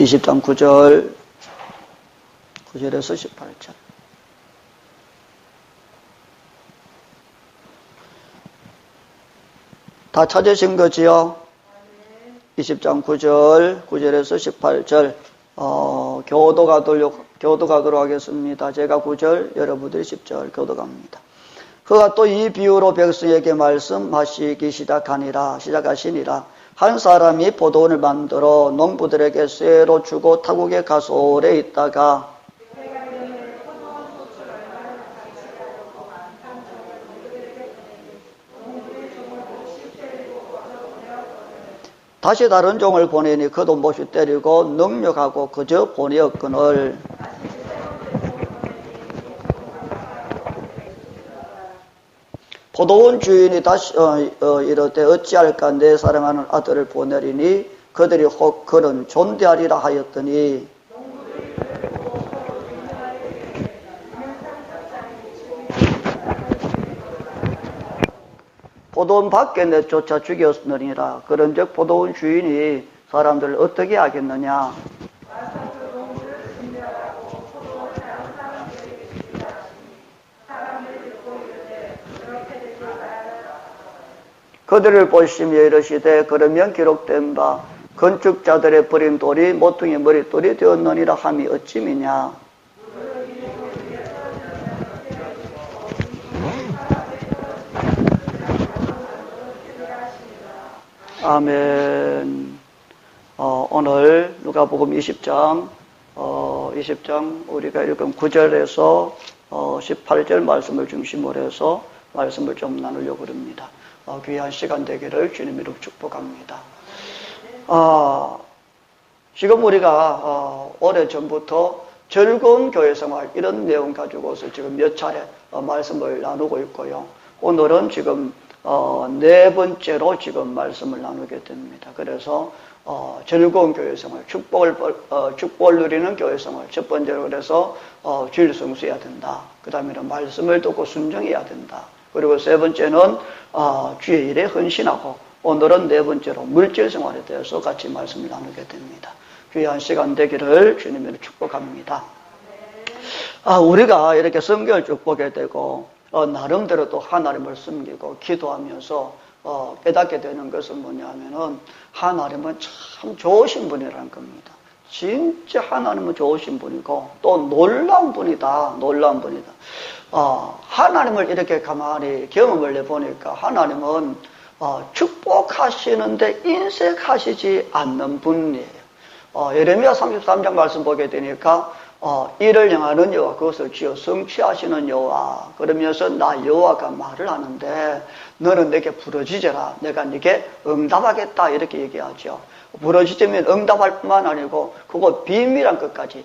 20장 9절에서 18절. 다 찾으신 거지요? 20장 9절에서 18절. 교도가도록 하겠습니다. 제가 9절, 여러분들이 10절 교도갑니다. 그가 또 이 비유로 백성에게 말씀하시기 시작하시니라. 한 사람이 포도원을 만들어 농부들에게 쇠로 주고 타국에 가서 오래 있다가 다시 다른 종을 보내니 그도 못이 때리고 능력하고 그저 보내었거늘. 포도원 주인이 다시 이르되 어찌할까 내 사랑하는 아들을 보내리니 그들이 혹 그는 존대하리라 하였더니 포도원 밖에 내쫓아 죽였느니라. 그런즉 포도원 주인이 사람들을 어떻게 하겠느냐. 그들을 보시며 이르시되 그러면 기록된 바 건축자들의 버린 돌이 모퉁이 머릿돌이 되었느니라 함이 어찌미냐. 아멘. 오늘 누가복음 20장 우리가 읽은 9절에서 18절 말씀을 중심으로 해서 말씀을 좀 나누려고 합니다. 귀한 시간 되기를 주님 이름 축복합니다. 지금 우리가 오래전부터 즐거운 교회생활 이런 내용 가지고서 지금 몇 차례 말씀을 나누고 있고요. 오늘은 지금 네 번째로 지금 말씀을 나누게 됩니다. 그래서 즐거운 교회생활, 축복을 누리는 교회생활. 첫 번째로 그래서 주일 성수해야 된다. 그 다음에는 말씀을 듣고 순종해야 된다. 그리고 세 번째는 주의 일에 헌신하고, 오늘은 네 번째로 물질 생활에 대해서 같이 말씀을 나누게 됩니다. 귀한 시간 되기를 주님으로 축복합니다. 우리가 이렇게 성경을 쭉 보게 되고 나름대로 또 하나님을 섬기고 기도하면서 깨닫게 되는 것은 뭐냐면은 하나님은 참 좋으신 분이라는 겁니다. 진짜 하나님은 좋으신 분이고 또 놀라운 분이다. 놀라운 분이다. 하나님을 이렇게 가만히 경험을 해보니까 하나님은 축복하시는데 인색하시지 않는 분이에요. 예레미야 33장 말씀 보게 되니까 이를 향하는 여호와 그것을 지어 성취하시는 여호와 그러면서 나 여호와가 말을 하는데 너는 내게 부르짖어라 내가 네게 응답하겠다 이렇게 얘기하죠. 부르짖으면 응답할 뿐만 아니고 그거 비밀한 것까지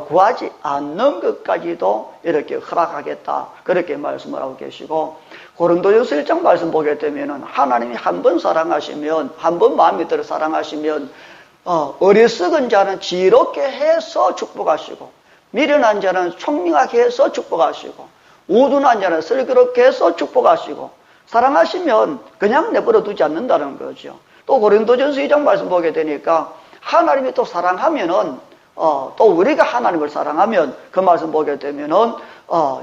구하지 않는 것까지도 이렇게 허락하겠다 그렇게 말씀을 하고 계시고, 고린도전서 1장 말씀 보게 되면은 하나님이 한 번 사랑하시면, 한 번 마음이 들어 사랑하시면 어리석은 자는 지혜롭게 해서 축복하시고 미련한 자는 총명하게 해서 축복하시고 우둔한 자는 슬기롭게 해서 축복하시고 사랑하시면 그냥 내버려 두지 않는다는 거죠. 또 고린도전서 2장 말씀 보게 되니까 하나님이 또 사랑하면은 또 우리가 하나님을 사랑하면 그 말씀 보게 되면은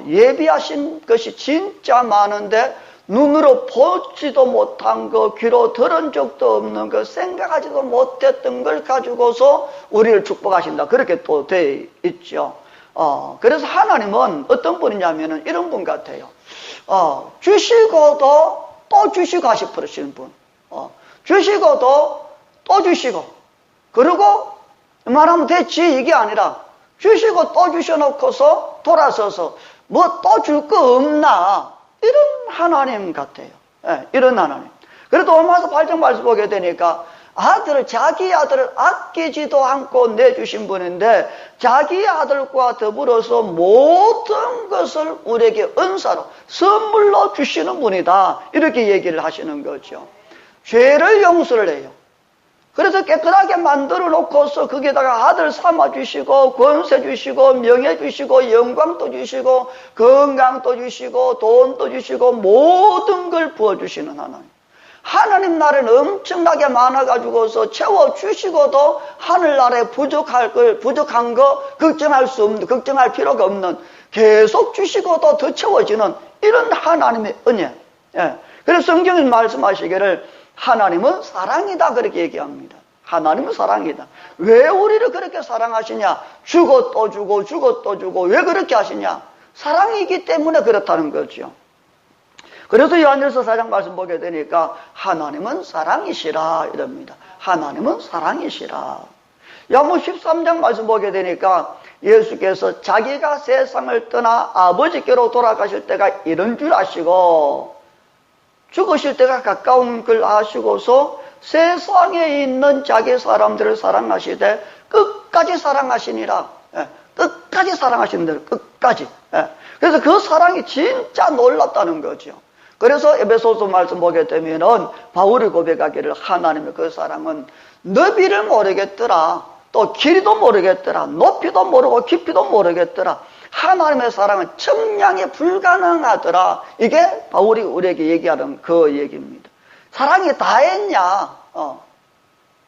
예비하신 것이 진짜 많은데 눈으로 보지도 못한 거, 귀로 들은 적도 없는 거, 생각하지도 못했던 걸 가지고서 우리를 축복하신다. 그렇게 또 돼 있죠. 그래서 하나님은 어떤 분이냐면은 이런 분 같아요. 주시고도 또 주시고 하시는 분. 주시고도 또 주시고. 그리고 말하면 됐지 이게 아니라 주시고 또 주셔놓고서 돌아서서 뭐 또 줄 거 없나 이런 하나님 같아요. 이런 하나님. 그래도 로마서 8장 말씀 보게 되니까 자기 아들을 아끼지도 않고 내주신 분인데 자기 아들과 더불어서 모든 것을 우리에게 은사로 선물로 주시는 분이다 이렇게 얘기를 하시는 거죠. 죄를 용서를 해요. 그래서 깨끗하게 만들어 놓고서 거기에다가 아들 삼아 주시고 권세 주시고 명예 주시고 영광도 주시고 건강도 주시고 돈도 주시고 모든 걸 부어주시는 하나님. 하나님 나라는 엄청나게 많아가지고서 채워주시고도 하늘나라에 부족한 거 걱정할 수 없는, 걱정할 필요가 없는, 계속 주시고도 더 채워지는 이런 하나님의 은혜. 예. 그래서 성경이 말씀하시기를 하나님은 사랑이다 그렇게 얘기합니다. 하나님은 사랑이다. 왜 우리를 그렇게 사랑하시냐? 주고 또 주고 주고 또 주고 왜 그렇게 하시냐? 사랑이기 때문에 그렇다는 거죠. 그래서 요한일서 4장 말씀 보게 되니까 하나님은 사랑이시라 이럽니다. 하나님은 사랑이시라. 요한복음 13장 말씀 보게 되니까 예수께서 자기가 세상을 떠나 아버지께로 돌아가실 때가 이런 줄 아시고 죽으실 때가 가까운 걸 아시고서 세상에 있는 자기 사람들을 사랑하시되 끝까지 사랑하시니라. 예, 끝까지 사랑하시는 끝까지. 예, 그래서 그 사랑이 진짜 놀랍다는 거죠. 그래서 에베소서 말씀 보게 되면은 바울이 고백하기를 하나님의 그 사랑은 너비를 모르겠더라. 또 길이도 모르겠더라. 높이도 모르고 깊이도 모르겠더라. 하나님의 사랑은 측량이 불가능하더라. 이게 바울이 우리에게 얘기하는 그 얘기입니다. 사랑이 다했냐?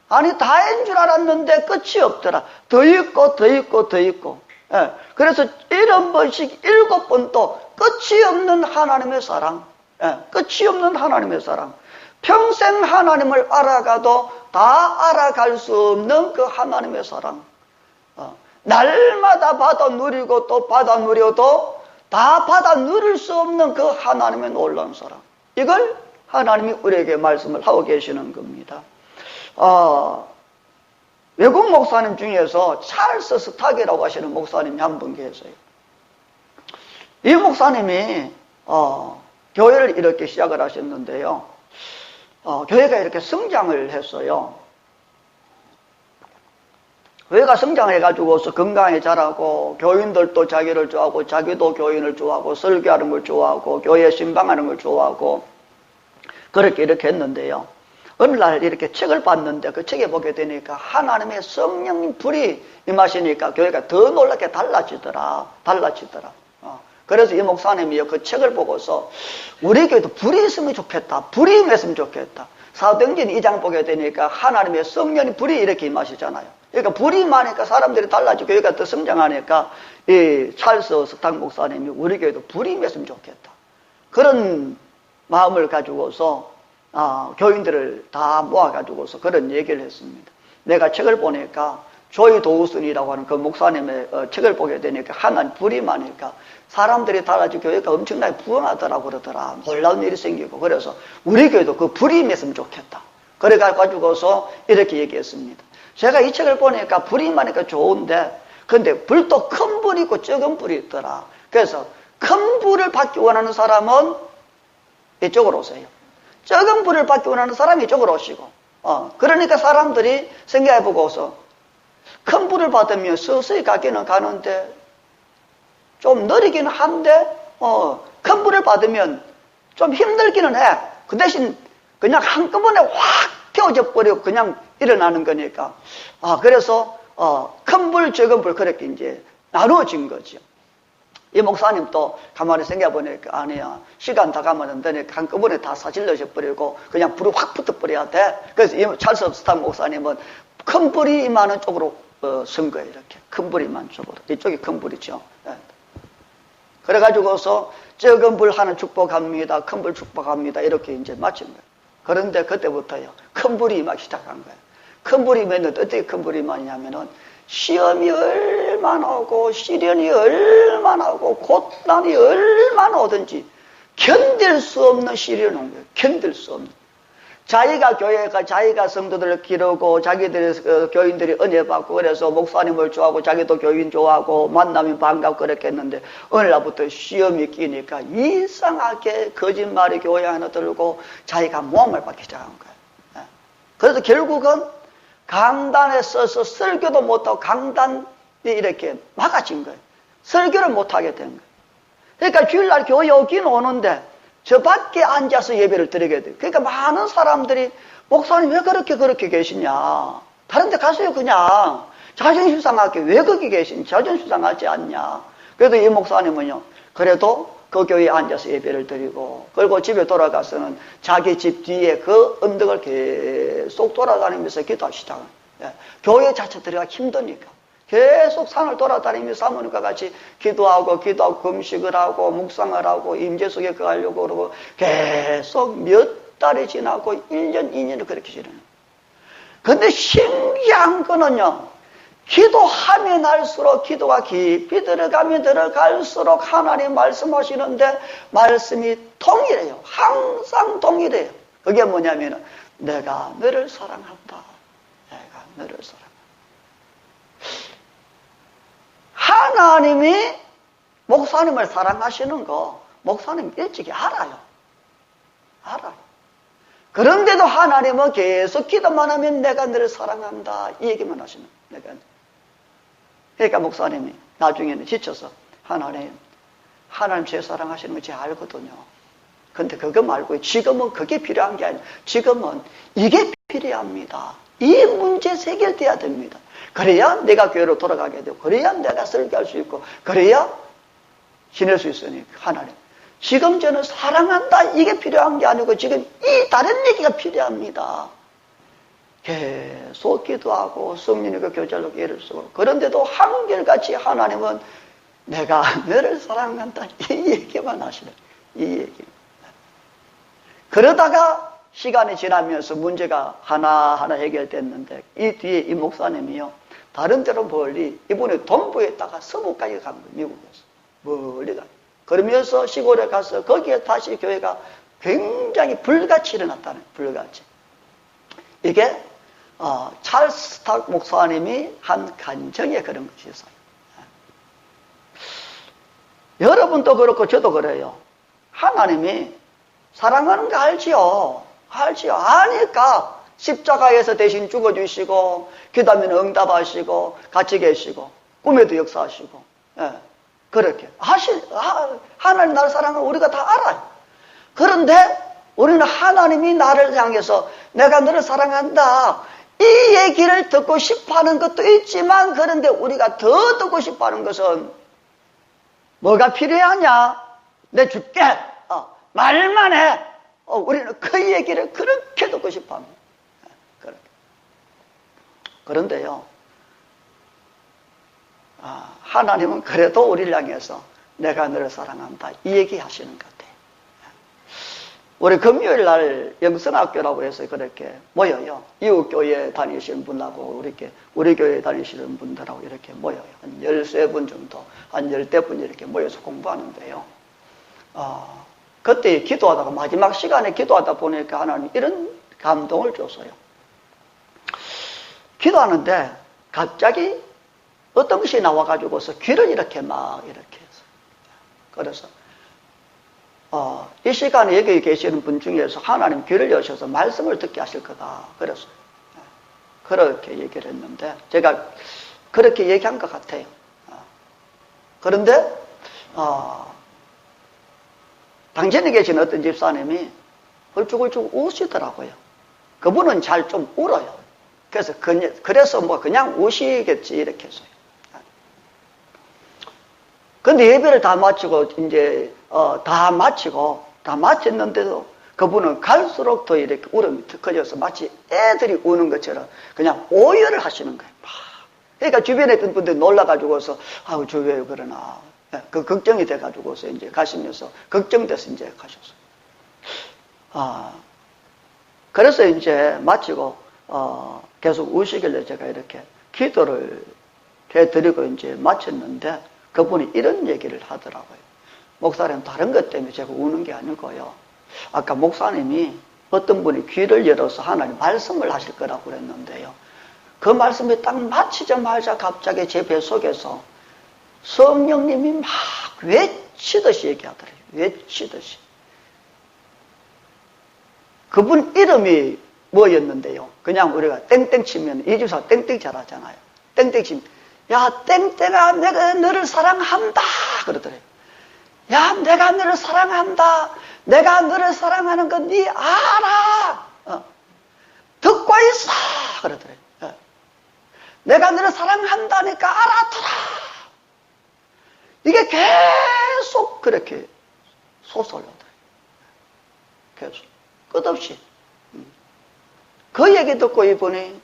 아니 다한 줄 알았는데 끝이 없더라. 더 있고 더 있고 더 있고. 예. 그래서 7번씩 7번 또 끝이 없는 하나님의 사랑. 예. 끝이 없는 하나님의 사랑. 평생 하나님을 알아가도 다 알아갈 수 없는 그 하나님의 사랑. 날마다 받아 누리고 또 받아 누려도 다 받아 누릴 수 없는 그 하나님의 놀라운 사랑. 이걸 하나님이 우리에게 말씀을 하고 계시는 겁니다. 외국 목사님 중에서 찰스 스탁이라고 하시는 목사님이 한 분 계세요. 이 목사님이 교회를 이렇게 시작을 하셨는데요. 교회가 이렇게 성장을 했어요. 교회가 성장을 해가지고서 건강에 자라고 교인들도 자기를 좋아하고 자기도 교인을 좋아하고 설교하는 걸 좋아하고 교회 신방하는 걸 좋아하고 그렇게 이렇게 했는데요. 어느 날 이렇게 책을 봤는데 그 책에 보게 되니까 하나님의 성령 불이 임하시니까 교회가 더 놀랍게 달라지더라. 그래서 이 목사님이 그 책을 보고서 우리 교회도 불이 있으면 좋겠다. 불이 임했으면 좋겠다. 사도행전 2장 보게 되니까 하나님의 성령이 불이 이렇게 임하시잖아요. 그러니까 불이 임하니까 사람들이 달라지고 교회가 더 성장하니까 이 찰스 스탁 목사님이 우리 교회도 불이 임했으면 좋겠다. 그런 마음을 가지고서 교인들을 다 모아가지고서 그런 얘기를 했습니다. 내가 책을 보니까 조이 도우슨이라고 하는 그 목사님의 책을 보게 되니까 하나님 불이 임하니까 사람들이 달라지고 교회가 엄청나게 부흥하더라고 그러더라. 놀라운 일이 생기고 그래서 우리 교회도 그 불이 임했으면 좋겠다. 그래가지고서 이렇게 얘기했습니다. 제가 이 책을 보니까 불이 임하니까 좋은데 근데 불도 큰 불이 있고 적은 불이 있더라. 그래서 큰 불을 받기 원하는 사람은 이쪽으로 오세요. 적은 불을 받기 원하는 사람이 이쪽으로 오시고 그러니까 사람들이 생각해보고서 큰 불을 받으면 서서히 가기는 가는데 좀 느리기는 한데 큰 불을 받으면 좀 힘들기는 해. 그 대신 그냥 한꺼번에 확 태워져 버리고 그냥 일어나는 거니까 그래서 큰 불 적은 불 그렇게 이제 나누어진 거죠. 이 목사님도 가만히 생각해보니까 아니야 시간 다 가면 안 되니까 한꺼번에 다 사질러져 버리고 그냥 불이 확 붙어버려야 돼. 그래서 이 찰스 스탁 목사님은 큰 불이 임하는 쪽으로 선 거예요. 이렇게 큰 불이 임하는 쪽으로. 이쪽이 큰 불이죠. 네. 그래가지고서 적은 불 하는 축복합니다. 큰 불 축복합니다. 이렇게 이제 마친 거예요. 그런데 그때부터요 큰 불이 임하기 시작한 거예요. 큰 불이 임했는데 어떻게 큰 불이 임하냐면은 시험이 얼마나 오고 시련이 얼마나 오고 고난이 얼마나 오든지 견딜 수 없는 시련이 온 거예요. 견딜 수 없는. 자기가 성도들을 기르고 자기들의 교인들이 은혜 받고 그래서 목사님을 좋아하고 자기도 교인 좋아하고 만나면 반갑고 그렇게 했는데 어느 날부터 시험이 끼니까 이상하게 거짓말이 교회 안에 들고 자기가 모함을 받기 시작한 거예요. 그래서 결국은 강단에 서서 설교도 못하고 강단이 이렇게 막아진 거예요. 설교를 못하게 된 거예요. 그러니까 주일날 교회 오긴 오는데 저 밖에 앉아서 예배를 드리게 돼요. 그러니까 많은 사람들이 목사님 왜 그렇게 계시냐. 다른 데 가세요 그냥. 자존심 상하게 왜 거기 계시냐. 자존심 상하지 않냐. 그래도 이 목사님은요. 그래도 그 교회에 앉아서 예배를 드리고, 그리고 집에 돌아가서는 자기 집 뒤에 그 언덕을 계속 돌아다니면서 기도하기 시작합니다. 예. 교회 자체 들어가기 힘드니까 계속 산을 돌아다니면서 사모님과 같이 기도하고 금식을 하고 묵상을 하고 임재 속에 거하려고 그러고 계속 몇 달이 지나고 1년, 2년을 그렇게 지내는. 근데 신기한 거는요, 기도하면 할수록 기도가 깊이 들어가면 들어갈수록 하나님 말씀하시는데 말씀이 동일해요. 항상 동일해요. 그게 뭐냐면 내가 너를 사랑한다. 내가 너를 사랑한다. 하나님이 목사님을 사랑하시는 거 목사님 일찍이 알아요. 그런데도 하나님은 계속 기도만 하면 내가 너를 사랑한다 이 얘기만 하시는 거예요. 그러니까 목사님이 나중에는 지쳐서 하나님 제 사랑하시는 거 제가 알거든요. 근데 그거 말고 지금은 그게 필요한 게 아니에요. 지금은 이게 필요합니다. 이 문제 해결돼야 됩니다. 그래야 내가 교회로 돌아가게 되고 그래야 내가 설교할 수 있고 그래야 지낼 수 있으니까 하나님 지금 저는 사랑한다 이게 필요한 게 아니고 지금 이 다른 얘기가 필요합니다. 계속 기도하고 성령님과 교제하려고 애를 쓰고 그런데도 한결같이 하나님은 내가 너를 사랑한다 이 얘기만 하시네. 이 얘기. 그러다가 시간이 지나면서 문제가 하나하나 해결됐는데 이 뒤에 이 목사님이요 다른 데로 멀리 이번에 동부에다가 서부까지 간 거예요. 미국에서 멀리 가. 그러면서 시골에 가서 거기에 다시 교회가 굉장히 불같이 일어났다는 거예요. 불같이. 이게 찰스 스탁 목사님이 한 간증에 그런 것이 있어요. 여러분도 그렇고 저도 그래요. 하나님이 사랑하는 거 알지요. 아니까 십자가에서 대신 죽어주시고 기도하면 응답하시고 같이 계시고 꿈에도 역사하시고 그렇게 하나님 나를 사랑하는 우리가 다 알아요. 그런데 우리는 하나님이 나를 향해서 내가 너를 사랑한다 이 얘기를 듣고 싶어하는 것도 있지만 그런데 우리가 더 듣고 싶어하는 것은 뭐가 필요하냐? 내 줄게. 말만 해. 우리는 그 얘기를 그렇게 듣고 싶어합니다. 그런데요, 하나님은 그래도 우리를 향해서 내가 너를 사랑한다 이 얘기 하시는 것 같아요. 우리 금요일 날 영성학교라고 해서 그렇게 모여요. 이웃교회 다니시는 분하고 우리 교회 다니시는 분들하고 이렇게 모여요. 한 13분 정도, 한 10대분 이렇게 모여서 공부하는데요. 그때 기도하다가 마지막 시간에 기도하다 보니까 하나님 이런 감동을 줬어요. 기도하는데 갑자기 어떤 것이 나와가지고서 귀를 이렇게 해서 그래서 이 시간에 여기 계시는 분 중에서 하나님 귀를 여셔서 말씀을 듣게 하실 거다. 그래서 그렇게 얘기를 했는데 제가 그렇게 얘기한 것 같아요. 그런데 당전에 계신 어떤 집사님이 훌쩍훌쩍 우시더라고요. 그분은 잘 좀 울어요. 그래서 뭐 그냥 우시겠지 이렇게 해서요. 근데 예배를 다 마치고 이제 다 마쳤는데도 그분은 갈수록 더 이렇게 울음이 더 커져서 마치 애들이 우는 것처럼 그냥 오열을 하시는 거예요. 그러니까 주변에 있던 분들이 놀라가지고서 아우 저 왜 그러나 그 걱정이 돼가지고서 이제 가시면서 걱정돼서 이제 가셨어요. 그래서 이제 마치고 계속 우시길래 제가 이렇게 기도를 해드리고 이제 마쳤는데 그분이 이런 얘기를 하더라고요. 목사님 다른 것 때문에 제가 우는 게 아니고요. 아까 목사님이 어떤 분이 귀를 열어서 하나님 말씀을 하실 거라고 그랬는데요. 그 말씀이 딱 마치자마자 갑자기 제 뱃속에서 성령님이 막 외치듯이 얘기하더래요. 외치듯이. 그분 이름이 뭐였는데요. 그냥 우리가 땡땡 치면 이 집사 땡땡 잘하잖아요. 땡땡 치면 야 땡땡아 내가 너를 사랑한다 그러더래요. 야 내가 너를 사랑한다. 내가 너를 사랑하는 건 네 알아. 듣고 있어 그러더래요. 내가 너를 사랑한다니까 알아들어. 이게 계속 그렇게 솟아올라요. 계속 끝없이. 그 얘기 듣고 이분이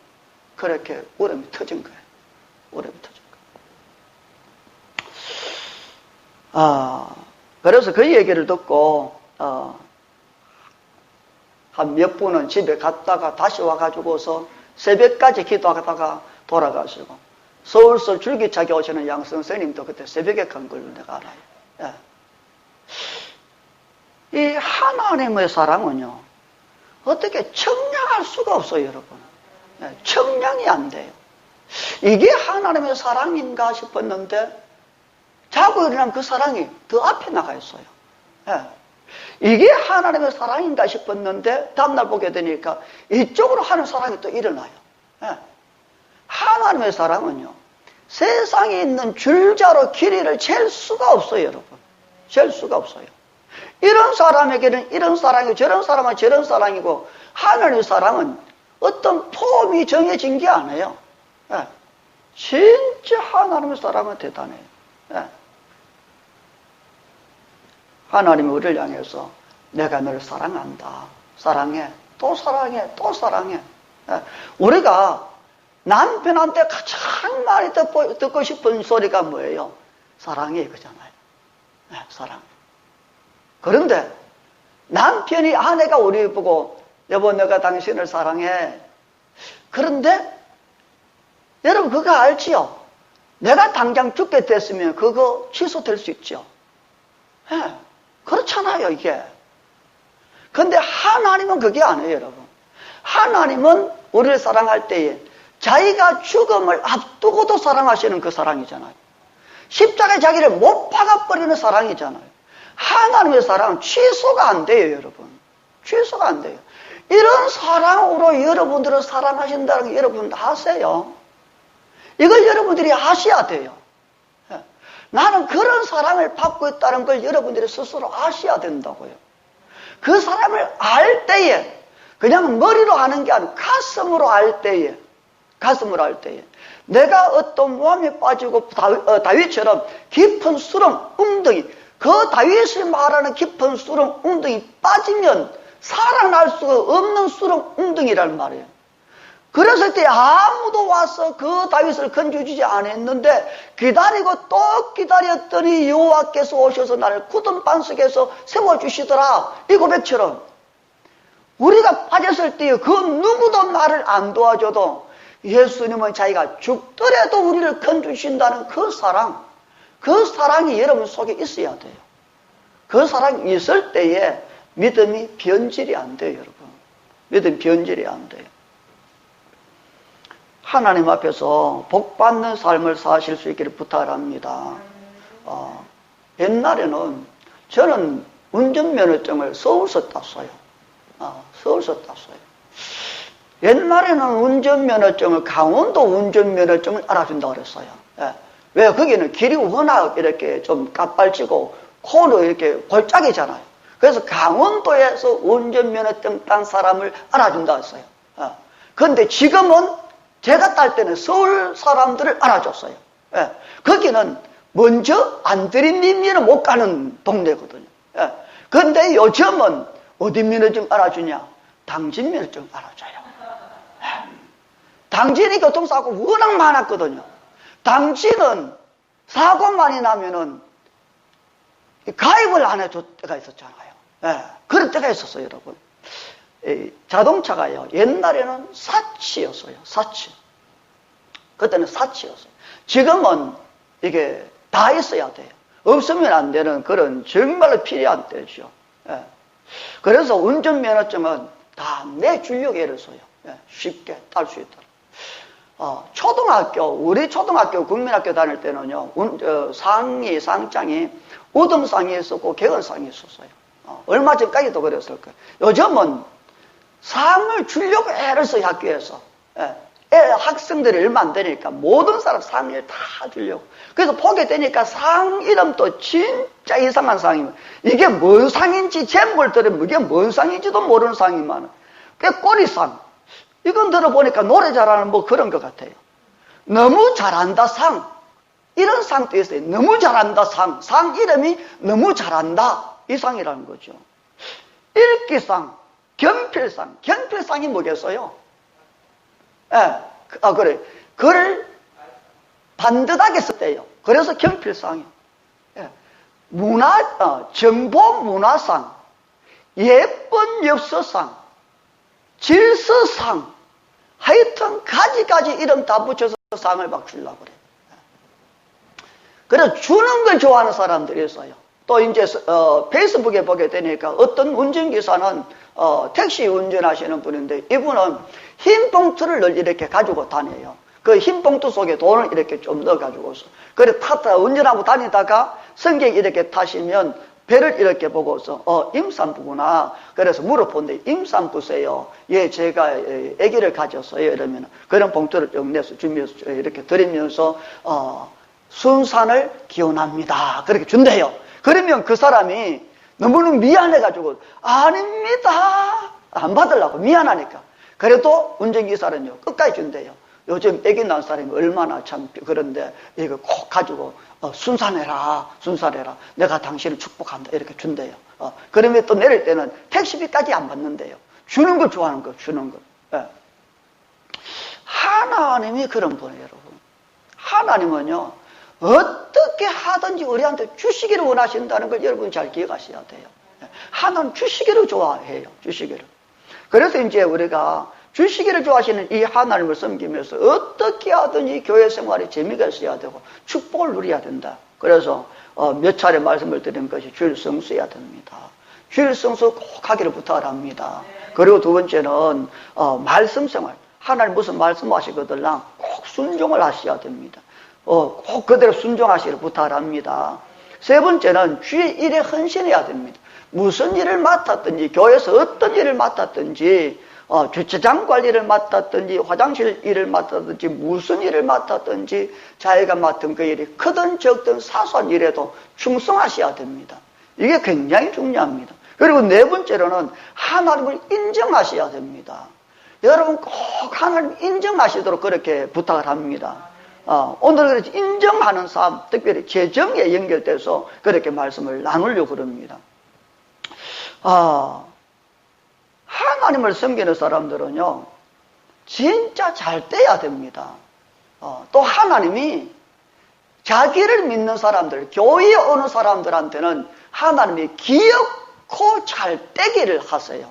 그렇게 울음이 터진 거예요. 울음이 터진 거예요. 그래서 그 얘기를 듣고 한 몇 분은 집에 갔다가 다시 와가지고서 새벽까지 기도하다가 돌아가시고, 서울서 줄기차게 오시는 양 선생님도 그때 새벽에 간 걸로 내가 알아요. 예. 이 하나님의 사랑은요, 어떻게 청량할 수가 없어요, 여러분. 예, 청량이 안 돼요. 이게 하나님의 사랑인가 싶었는데, 자고 일어나면 그 사랑이 더 앞에 나가 있어요. 예. 이게 하나님의 사랑인가 싶었는데, 다음날 보게 되니까 이쪽으로 하는 사랑이 또 일어나요. 예. 하나님의 사랑은요, 세상에 있는 줄자로 길이를 잴 수가 없어요, 여러분. 잴 수가 없어요. 이런 사람에게는 이런 사랑이고, 저런 사람은 저런 사랑이고, 하나님의 사랑은 어떤 폼이 정해진 게 아니에요. 예. 진짜 하나님의 사랑은 대단해요. 예. 하나님이 우리를 향해서 내가 너를 사랑한다. 사랑해. 또 사랑해. 또 사랑해. 예. 우리가 남편한테 가장 많이 듣고 싶은 소리가 뭐예요? 사랑해, 그잖아요. 네, 사랑. 그런데 남편이 아내가 우리 보고 여보 내가 당신을 사랑해. 그런데 여러분 그거 알지요? 내가 당장 죽게 됐으면 그거 취소될 수 있죠. 네, 그렇잖아요 이게. 근데 하나님은 그게 아니에요 여러분. 하나님은 우리를 사랑할 때에 자기가 죽음을 앞두고도 사랑하시는 그 사랑이잖아요. 십자가에 자기를 못 박아버리는 사랑이잖아요. 하나님의 사랑은 취소가 안 돼요, 여러분. 취소가 안 돼요. 이런 사랑으로 여러분들을 사랑하신다는 게 여러분 아세요? 이걸 여러분들이 아셔야 돼요. 나는 그런 사랑을 받고 있다는 걸 여러분들이 스스로 아셔야 된다고요. 그 사랑을 알 때에 그냥 머리로 하는 게 아니고 가슴으로 알 때에 내가 어떤 모함에 빠지고 다윗처럼 깊은 수렁 웅덩이, 그 다윗이 말하는 깊은 수렁 웅덩이 빠지면 살아날 수가 없는 수렁 웅덩이란 말이에요. 그랬을 때 아무도 와서 그 다윗을 건져주지 않았는데 기다리고 또 기다렸더니 여호와께서 오셔서 나를 굳은 반석에서 세워주시더라. 이 고백처럼 우리가 빠졌을 때 그 누구도 나를 안 도와줘도 예수님은 자기가 죽더라도 우리를 건져주신다는 그 사랑이 여러분 속에 있어야 돼요. 그 사랑이 있을 때에 믿음이 변질이 안 돼요, 여러분. 믿음이 변질이 안 돼요. 하나님 앞에서 복받는 삶을 사실 수 있기를 부탁합니다. 옛날에는 저는 운전면허증을 서울서 땄어요. 서울서 땄어요. 옛날에는 운전면허증을 강원도 운전면허증을 알아준다고 그랬어요. 예. 왜? 거기는 길이 워낙 이렇게 좀 까빨지고 코너 이렇게 골짜기잖아요. 그래서 강원도에서 운전면허증 딴 사람을 알아준다고 했어요. 그런데 지금은 제가 딸 때는 서울 사람들을 알아줬어요. 예. 거기는 먼저 안드리님이는 못 가는 동네거든요. 예. 그런데 요즘은 어디 면허증 알아주냐? 당진 면허증 알아줘요. 당진이 교통사고 워낙 많았거든요. 당진은 사고 많이 나면은 가입을 안 해줄 때가 있었잖아요. 예, 그런 때가 있었어요, 여러분. 자동차가요, 옛날에는 사치였어요, 사치. 그때는 사치였어요. 지금은 이게 다 있어야 돼요. 없으면 안 되는 그런 정말로 필요한 때죠. 예. 그래서 운전면허증은 다 내주려고 애를 써요. 예, 쉽게 딸 수 있도록. 우리 초등학교, 국민학교 다닐 때는요, 상장이 우등상이 있었고 개헌상이 있었어요. 얼마 전까지도 그랬을 거예요. 요즘은 상을 주려고 애를 써요, 학교에서. 학생들이 얼마 안 되니까 모든 사람 상을 다 주려고. 그래서 보게 되니까 상 이름도 진짜 이상한 상이에요. 이게 뭔 상인지 제목을 들으면 이게 뭔 상인지도 모르는 상이 많아요. 꾀꼬리상. 이건 들어보니까 노래 잘하는 뭐 그런 것 같아요. 너무 잘한다 상. 이런 상도 있어요. 너무 잘한다 상. 상 이름이 너무 잘한다. 이상이라는 거죠. 일기상, 경필상. 경필상이 뭐겠어요? 예, 그래. 글을 반듯하게 썼대요. 그래서 경필상이요. 예. 정보 문화상, 예쁜 엽서상, 질서상, 하여튼 가지가지 이름 다 붙여서 상을 막 주려고 그래. 그래서 주는 걸 좋아하는 사람들이 있어요. 또 이제 페이스북에 보게 되니까 어떤 운전기사는 택시 운전하시는 분인데 이분은 흰 봉투를 늘 이렇게 가지고 다녀요. 그 흰 봉투 속에 돈을 이렇게 좀 넣어가지고서 그래 운전하고 다니다가 승객이 이렇게 타시면 배를 이렇게 보고서 임산부구나. 그래서 물어보는데 임산부세요. 예, 제가 아기를 가졌어요. 이러면 그런 봉투를 쭉 내서 주면서 이렇게 드리면서 순산을 기원합니다. 그렇게 준대요. 그러면 그 사람이 너무너무 미안해가지고 아닙니다. 안 받으려고 미안하니까. 그래도 운전기사는요 끝까지 준대요. 요즘 아기 낳은 사람이 얼마나 참 그런데 이거 꼭 가지고 순산해라. 내가 당신을 축복한다. 이렇게 준대요. 그러면 또 내릴 때는 택시비까지 안 받는데요. 주는 걸 좋아하는 거, 주는 거. 예. 하나님이 그런 분이에요, 여러분. 하나님은요, 어떻게 하든지 우리한테 주시기를 원하신다는 걸 여러분 잘 기억하셔야 돼요. 하나님 주시기를 좋아해요, 주시기를. 그래서 이제 우리가 주시기를 좋아하시는 이 하나님을 섬기면서 어떻게 하든지 교회 생활에 재미가 있어야 되고 축복을 누려야 된다. 그래서 몇 차례 말씀을 드린 것이 주일 성수해야 됩니다. 주일 성수 꼭 하기를 부탁을 합니다. 그리고 두 번째는 말씀 생활. 하나님 무슨 말씀하시거든요. 꼭 순종을 하셔야 됩니다. 꼭 그대로 순종하시기를 부탁을 합니다. 세 번째는 주의 일에 헌신해야 됩니다. 무슨 일을 맡았든지 교회에서 어떤 일을 맡았든지 주차장 관리를 맡았든지 화장실 일을 맡았든지 무슨 일을 맡았든지 자기가 맡은 그 일이 크든 적든 사소한 일에도 충성하셔야 됩니다. 이게 굉장히 중요합니다. 그리고 네 번째로는 하나님을 인정하셔야 됩니다. 여러분 꼭 하나님 인정하시도록 그렇게 부탁을 합니다. 오늘 인정하는 삶, 특별히 재정에 연결돼서 그렇게 말씀을 나누려고 그럽니다. 하나님을 섬기는 사람들은요, 진짜 잘 떼야 됩니다. 또 하나님이 자기를 믿는 사람들, 교회에 오는 사람들한테는 하나님이 기어코 잘 떼기를 하세요.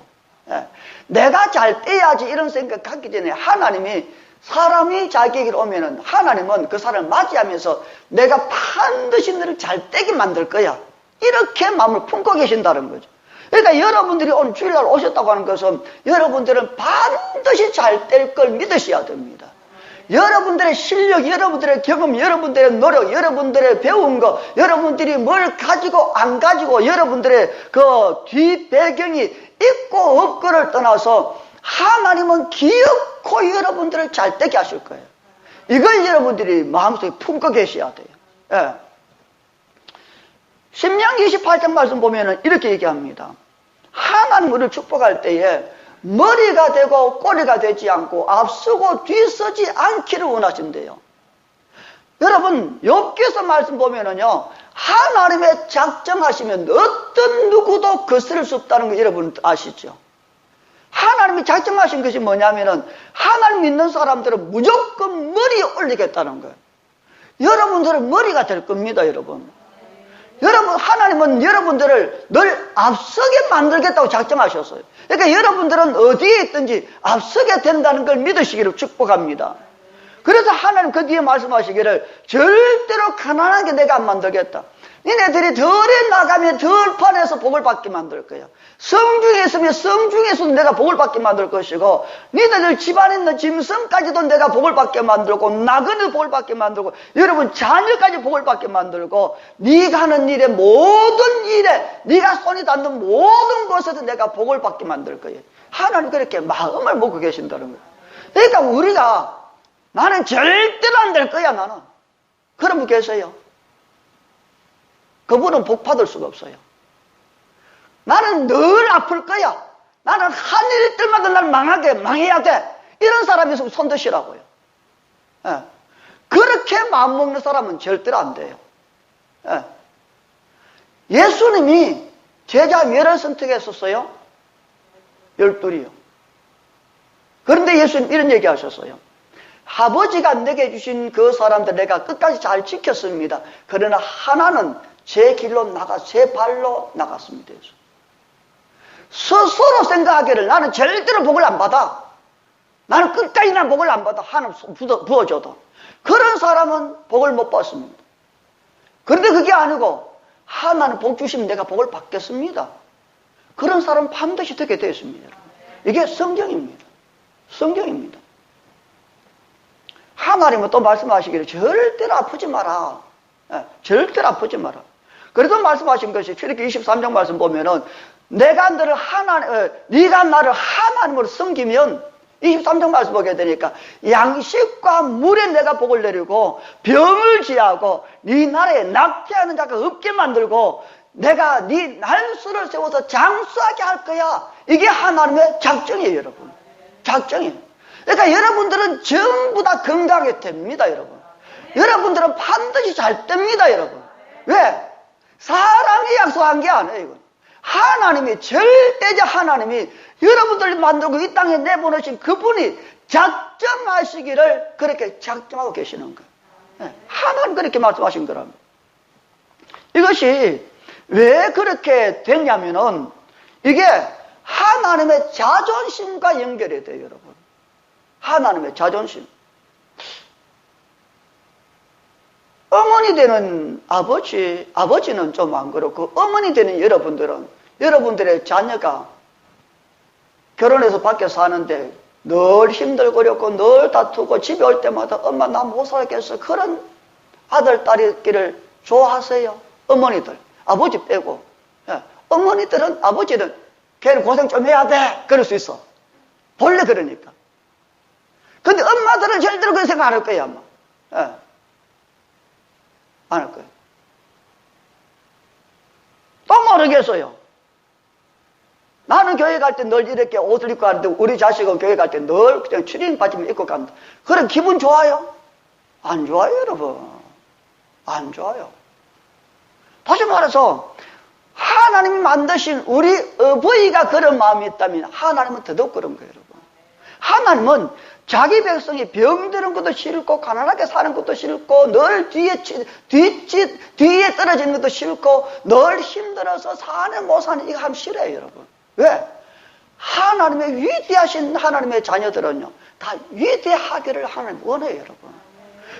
내가 잘 떼야지 이런 생각 갖기 전에 하나님이 사람이 자기에게 오면은 하나님은 그 사람을 맞이하면서 내가 반드시 너를 잘 떼게 만들 거야. 이렇게 마음을 품고 계신다는 거죠. 그러니까 여러분들이 오늘 주일날 오셨다고 하는 것은 여러분들은 반드시 잘 뗄 걸 믿으셔야 됩니다. 여러분들의 실력, 여러분들의 경험, 여러분들의 노력, 여러분들의 배운 거, 여러분들이 뭘 가지고 안 가지고 여러분들의 그 뒷배경이 있고 없고를 떠나서 하나님은 기어코 여러분들을 잘 되게 하실 거예요. 이걸 여러분들이 마음속에 품고 계셔야 돼요. 예. 신명기 28장 말씀 보면은 이렇게 얘기합니다. 하나님 우리를 축복할 때에 머리가 되고 꼬리가 되지 않고 앞서고 뒤서지 않기를 원하신대요. 여러분 욥기서 말씀 보면은요, 하나님의 작정하시면 어떤 누구도 거스를 수 없다는 거 여러분 아시죠? 하나님이 작정하신 것이 뭐냐면은 하나님 믿는 사람들은 무조건 머리에 올리겠다는 거예요. 여러분들은 머리가 될 겁니다, 여러분. 여러분, 하나님은 여러분들을 늘 앞서게 만들겠다고 작정하셨어요. 그러니까 여러분들은 어디에 있든지 앞서게 된다는 걸 믿으시기를 축복합니다. 그래서 하나님 그 뒤에 말씀하시기를 절대로 가난하게 내가 안 만들겠다. 니네들이 덜에 나가면 덜판에서 복을 받게 만들 거야. 성중에 있으면 성중에서도 내가 복을 받게 만들 것이고, 니네들 집안에 있는 짐승까지도 내가 복을 받게 만들고, 나그네 복을 받게 만들고, 여러분 자녀까지 복을 받게 만들고, 네가 하는 일에 모든 일에 네가 손이 닿는 모든 곳에서 내가 복을 받게 만들 거예요. 하나님 그렇게 마음을 먹고 계신다는 거예요. 그러니까 우리가 나는 절대로 안 될 거야, 나는. 그런 분 계세요. 그분은 복 받을 수가 없어요. 나는 늘 아플 거야. 나는 한 일 때마다 날 망해야 돼. 이런 사람이 있으면 손 드시라고요. 예. 그렇게 마음먹는 사람은 절대로 안 돼요. 예. 예수님이 제자 몇을 선택했었어요? 12이요. 그런데 예수님 이런 얘기 하셨어요. 아버지가 내게 주신 그 사람들 내가 끝까지 잘 지켰습니다. 그러나 하나는 제 길로 제 발로 나갔습니다. 스스로 생각하기를 나는 절대로 복을 안 받아. 나는 끝까지 난 복을 안 받아. 하나님 부어줘도. 그런 사람은 복을 못 받습니다. 그런데 그게 아니고 하나님 복 주시면 내가 복을 받겠습니다. 그런 사람은 반드시 되게 되어 있습니다. 이게 성경입니다. 성경입니다. 하나님은 또 말씀하시기를 절대로 아프지 마라. 절대로 아프지 마라. 그래도 말씀하신 것이 출애굽기 23장 말씀 보면은 네가 나를 하나님으로 섬기면 23장 말씀 보게 되니까 양식과 물에 내가 복을 내리고 병을 지하고 네 나라에 낙태하는 자가 없게 만들고 내가 네 날수를 세워서 장수하게 할 거야. 이게 하나님의 작정이에요, 여러분. 작정이에요. 그러니까 여러분들은 전부 다 건강하게 됩니다, 여러분. 여러분들은 반드시 잘 됩니다, 여러분. 왜? 사람이 약속한 게 아니에요, 이건. 하나님이, 절대적 하나님이 여러분들을 만들고 이 땅에 내보내신 그분이 작정하시기를 그렇게 작정하고 계시는 거예요. 하나님 그렇게 말씀하신 거랍니다. 이것이 왜 그렇게 됐냐면은 이게 하나님의 자존심과 연결이 돼요, 여러분. 하나님의 자존심. 어머니 되는 아버지는 좀 안 그렇고, 어머니 되는 여러분들의 자녀가 결혼해서 밖에 사는데 늘 힘들고 어렵고 늘 다투고 집에 올 때마다 엄마 나 못 살겠어. 그런 아들, 딸이기를 좋아하세요. 어머니들. 아버지 빼고. 어머니들은, 아버지는 걔는 고생 좀 해야 돼. 그럴 수 있어. 본래 그러니까. 근데 엄마들은 절대로 그런 생각 안 할 거예요, 아마. 안 할 거예요. 또 모르겠어요. 나는 교회 갈 때 늘 이렇게 옷을 입고 가는데 우리 자식은 교회 갈 때 늘 그냥 추리닝 바지만 입고 갑니다. 그럼 기분 좋아요? 안 좋아요, 여러분. 안 좋아요. 다시 말해서 하나님이 만드신 우리 어버이가 그런 마음이 있다면 하나님은 더더욱 그런 거예요, 여러분. 하나님은 자기 백성이 병드는 것도 싫고 가난하게 사는 것도 싫고 늘 뒤에 떨어지는 것도 싫고 늘 힘들어서 사는 못 사는 이거 하면 싫어요, 여러분. 왜? 하나님의 위대하신 하나님의 자녀들은요 다 위대하기를 하나님 원해요, 여러분.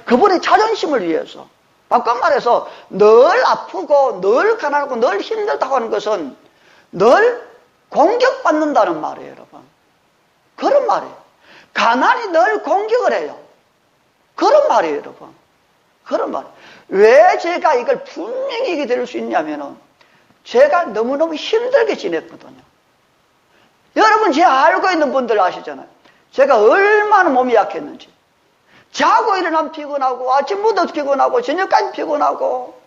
그분의 자존심을 위해서. 바꿔 말해서 늘 아프고 늘 가난하고 늘 힘들다고 하는 것은 늘 공격받는다는 말이에요, 여러분. 그런 말이에요. 가난이 늘 공격을 해요. 그런 말이에요, 여러분. 그런 말. 왜 제가 이걸 분명히 얘기 드릴 수 있냐면은 제가 너무너무 힘들게 지냈거든요. 여러분, 제가 알고 있는 분들 아시잖아요. 제가 얼마나 몸이 약했는지. 자고 일어나면 피곤하고 아침부터 피곤하고 저녁까지 피곤하고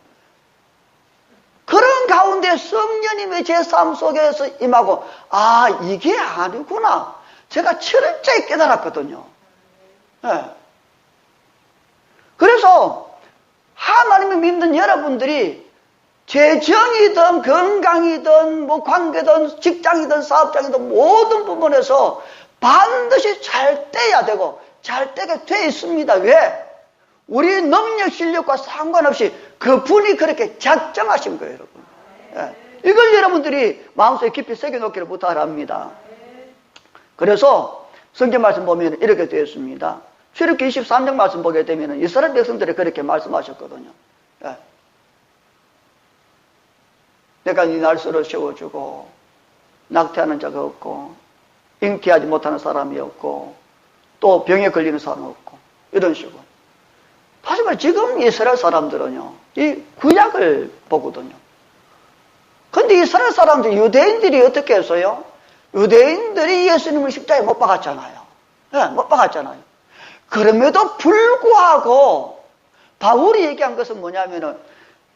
그런 가운데 성령님의 제 삶 속에서 임하고 아, 이게 아니구나. 제가 철저히 깨달았거든요. 네. 그래서 하나님을 믿는 여러분들이 재정이든 건강이든 뭐 관계든 직장이든 사업장이든 모든 부분에서 반드시 잘 떼야 되고 잘 떼게 돼 있습니다. 왜? 우리 능력 실력과 상관없이 그분이 그렇게 작정하신 거예요, 여러분. 네. 이걸 여러분들이 마음속에 깊이 새겨놓기를 부탁합니다. 그래서 성경 말씀 보면 이렇게 되어 있습니다. 출애굽기 23장 말씀 보게 되면 이스라엘 백성들이 그렇게 말씀하셨거든요. 예. 내가 네 날수를 세워주고 낙태하는 자가 없고 잉태하지 못하는 사람이 없고 또 병에 걸리는 사람 없고 이런 식으로. 하지만 지금 이스라엘 사람들은요 이 구약을 보거든요. 근데 이스라엘 사람들 유대인들이 어떻게 했어요? 유대인들이 예수님을 십자가에 못 박았잖아요. 네, 못 박았잖아요. 그럼에도 불구하고 바울이 얘기한 것은 뭐냐면은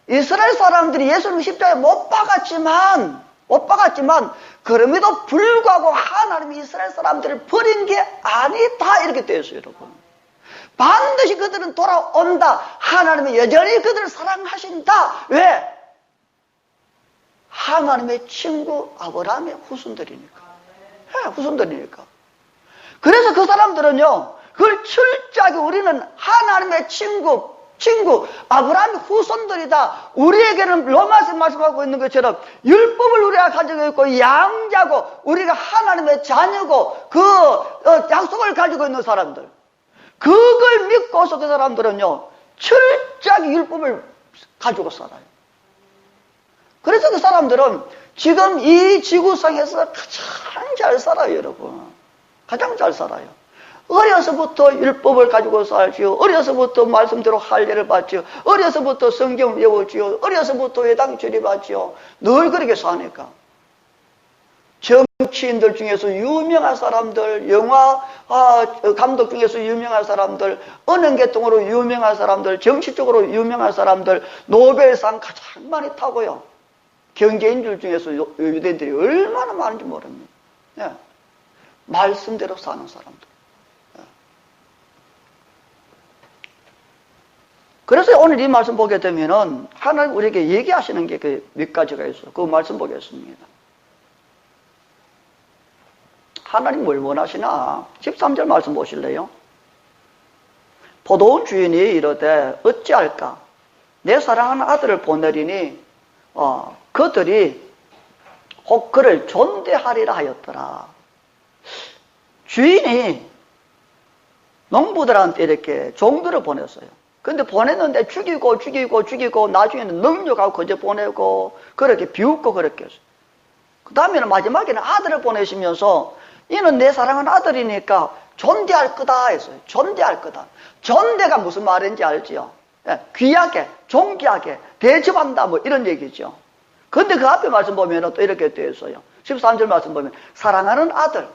이스라엘 사람들이 예수님을 십자가에 못 박았지만 그럼에도 불구하고 하나님이 이스라엘 사람들을 버린 게 아니다 이렇게 되어 있어요, 여러분. 반드시 그들은 돌아온다. 하나님이 여전히 그들을 사랑하신다. 왜? 하나님의 친구 아브라함의 후손들이니까. 후손들이니까. 그래서 그 사람들은요, 그걸 철저하게 우리는 하나님의 친구 아브라함의 후손들이다. 우리에게는 로마서 말씀하고 있는 것처럼 율법을 우리가 가지고 있고 양자고 우리가 하나님의 자녀고 그 약속을 가지고 있는 사람들, 그걸 믿고서 그 사람들은요 철저하게 율법을 가지고 살아요. 그래서 그 사람들은 지금 이 지구상에서 가장 잘 살아요, 여러분. 가장 잘 살아요. 어려서부터 율법을 가지고 살지요. 어려서부터 말씀대로 할례를 받지요. 어려서부터 성경을 외우지요. 어려서부터 회당 출입하지요. 늘 그렇게 사니까. 정치인들 중에서 유명한 사람들, 영화 감독 중에서 유명한 사람들, 언행계통으로 유명한 사람들, 정치적으로 유명한 사람들, 노벨상 가장 많이 타고요. 경제인들 중에서 유대인들이 얼마나 많은지 모릅니다. 네. 말씀대로 사는 사람들. 그래서 오늘 이 말씀 보게 되면은 하나님 우리에게 얘기하시는 게 몇 가지가 있어요. 그 말씀 보겠습니다. 하나님 뭘 원하시나? 13절 말씀 보실래요? 포도원 주인이 이르되 어찌할까? 내 사랑하는 아들을 보내리니 그들이 혹 그를 존대하리라 하였더라. 주인이 농부들한테 이렇게 종들을 보냈어요. 근데 보냈는데 죽이고 나중에는 능력하고 거저 보내고 그렇게 비웃고 그렇게 했어요. 그 다음에는 마지막에는 아들을 보내시면서 이는 내 사랑하는 아들이니까 존대할 거다 했어요. 존대할 거다. 존대가 무슨 말인지 알지요? 귀하게, 존귀하게 대접한다 뭐 이런 얘기죠. 근데 그 앞에 말씀 보면 또 이렇게 되어 있어요. 13절 말씀 보면 사랑하는 아들.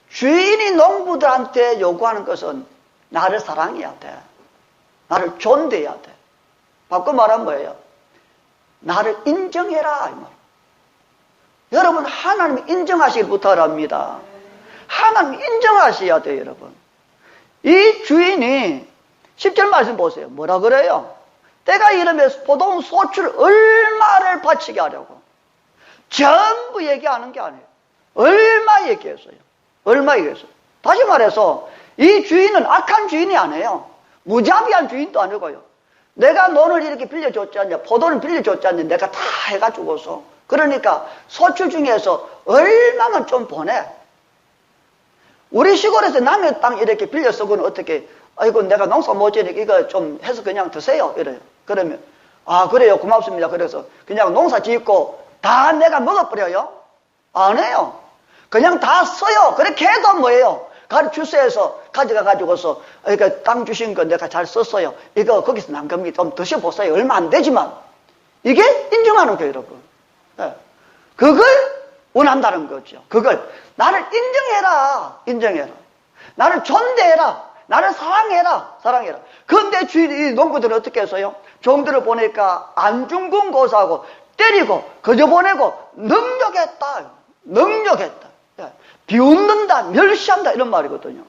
주인이 농부들한테 요구하는 것은 나를 사랑해야 돼. 나를 존대해야 돼. 바꿔 말하면 뭐예요? 나를 인정해라. 이 말. 여러분, 하나님 인정하시길 부탁합니다. 하나님 인정하셔야 돼요, 여러분. 이 주인이 10절 말씀 보세요. 뭐라 그래요? 때가 이르면 포도원 소출 얼마를 바치게 하려고. 전부 얘기하는 게 아니에요. 얼마 얘기했어요. 얼마 얘기했어요. 다시 말해서 이 주인은 악한 주인이 아니에요. 무자비한 주인도 아니고요. 내가 논을 이렇게 빌려줬지 않냐, 포도를 빌려줬지 않냐, 내가 다 해가지고서. 그러니까 소출 중에서 얼마만 좀 보내. 우리 시골에서 남의 땅 이렇게 빌려 쓰고는 어떻게, 아이고 내가 농사 못 지니까 이거 좀 해서 그냥 드세요. 이래요. 그러면 그래요, 고맙습니다. 그래서 그냥 농사 짓고 다 내가 먹어버려요? 안 해요. 그냥 다 써요. 그렇게 해도 뭐예요? 주세에서 가져가가지고서, 그러니까 땅 주신 거 내가 잘 썼어요. 이거 거기서 난 겁니다. 좀 드셔보세요. 얼마 안 되지만. 이게 인정하는 거예요, 여러분. 네. 그걸 원한다는 거죠. 그걸. 나를 인정해라. 나를 존대해라. 나를 사랑해라. 그런데 주인이 농부들은 어떻게 했어요? 종들을 보니까 안중근고사하고 때리고, 거저 보내고, 능력했다. 비웃는다, 멸시한다 이런 말이거든요.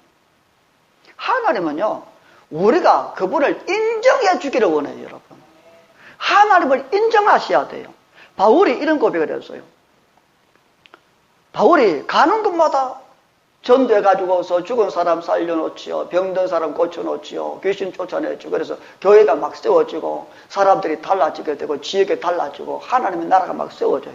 하나님은요, 우리가 그분을 인정해 주기를 원해요, 여러분. 하나님을 인정하셔야 돼요. 바울이 이런 고백을 했어요. 바울이 가는 곳마다 전도해가지고서 죽은 사람 살려놓지요, 병든 사람 고쳐놓지요, 귀신 쫓아내지고, 그래서 교회가 막 세워지고, 사람들이 달라지게 되고, 지역이 달라지고, 하나님의 나라가 막 세워져요.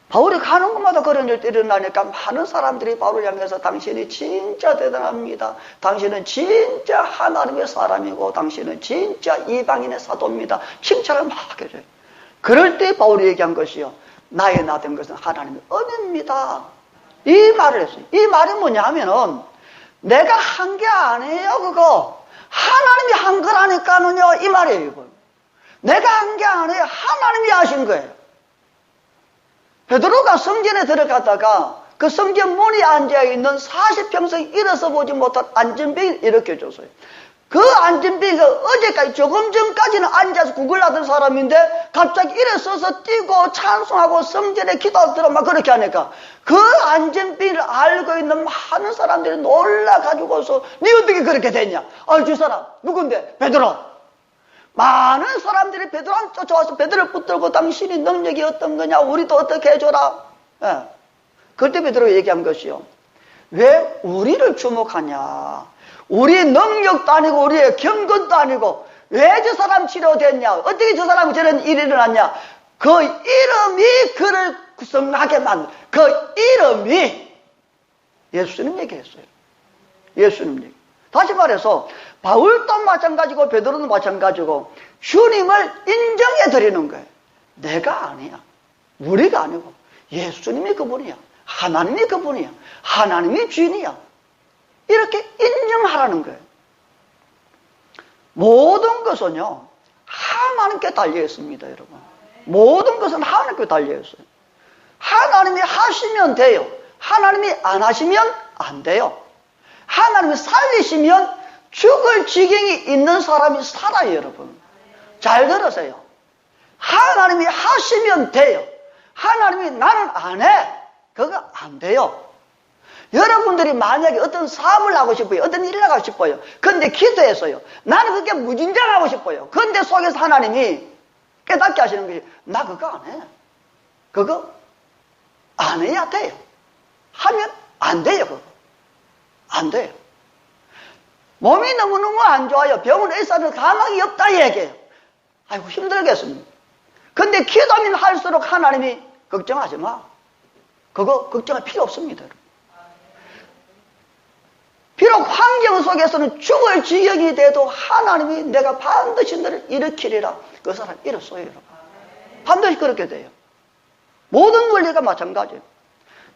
바울이 가는 곳마다 그런 일이 일어나니까 많은 사람들이 바울을 향해서 당신이 진짜 대단합니다. 당신은 진짜 하나님의 사람이고 당신은 진짜 이방인의 사도입니다. 칭찬을 막 해줘요. 그럴 때 바울이 얘기한 것이요. 나의 나 된 것은 하나님의 은혜입니다. 이 말을 했어요. 이 말이 뭐냐 하면은 내가 한 게 아니에요, 그거. 하나님이 한 거라니까는요, 이 말이에요, 이건. 내가 한 게 아니에요. 하나님이 하신 거예요. 베드로가 성전에 들어갔다가 그 성전 문에 앉아있는 40평생 일어서 보지 못한 안전병을 일으켜줬어요. 그 안전병이가 어제까지 조금 전까지는 앉아서 구걸하던 사람인데 갑자기 일어서서 뛰고 찬송하고 성전에 기도하더라 막 그렇게 하니까 그 안전병을 알고 있는 많은 사람들이 놀라가지고서 네 어떻게 그렇게 됐냐? 주 사람 누군데? 베드로. 많은 사람들이 베드로를 쫓아와서 베드로를 붙들고 당신이 능력이 어떤 거냐, 우리도 어떻게 해줘라. 예. 그때 베드로가 얘기한 것이요. 왜 우리를 주목하냐. 우리 능력도 아니고 우리의 경건도 아니고 왜 저 사람 치료됐냐, 어떻게 저 사람이 저런 일이 일어났냐. 그 이름이 그를 구성하게 만든 그 이름이 예수님 얘기했어요. 예수님 얘기. 다시 말해서 바울도 마찬가지고 베드로도 마찬가지고 주님을 인정해 드리는 거예요. 내가 아니야. 우리가 아니고 예수님이 그분이야. 하나님이 그분이야. 하나님이 주인이야. 이렇게 인정하라는 거예요. 모든 것은요, 하나님께 달려 있습니다, 여러분. 모든 것은 하나님께 달려 있어요. 하나님이 하시면 돼요. 하나님이 안 하시면 안 돼요. 하나님이 살리시면 죽을 지경이 있는 사람이 살아요, 여러분. 잘 들으세요. 하나님이 하시면 돼요. 하나님이 나는 안 해. 그거 안 돼요. 여러분들이 만약에 어떤 사업을 하고 싶어요. 어떤 일을 하고 싶어요. 근데 기도했어요. 나는 그게 무진장하고 싶어요. 근데 속에서 하나님이 깨닫게 하시는 것이 나 그거 안 해. 그거 안 해야 돼요. 하면 안 돼요. 그거. 안 돼요. 몸이 너무너무 안 좋아요. 병원 의사는 가망이 없다 얘기해요. 아이고 힘들겠습니다. 근데 기도하면 할수록 하나님이 걱정하지 마. 그거 걱정할 필요 없습니다. 비록 환경 속에서는 죽을 지경이 돼도 하나님이 내가 반드시 너를 일으키리라. 그 사람 일었어요. 여러분. 반드시 그렇게 돼요. 모든 원리가 마찬가지예요.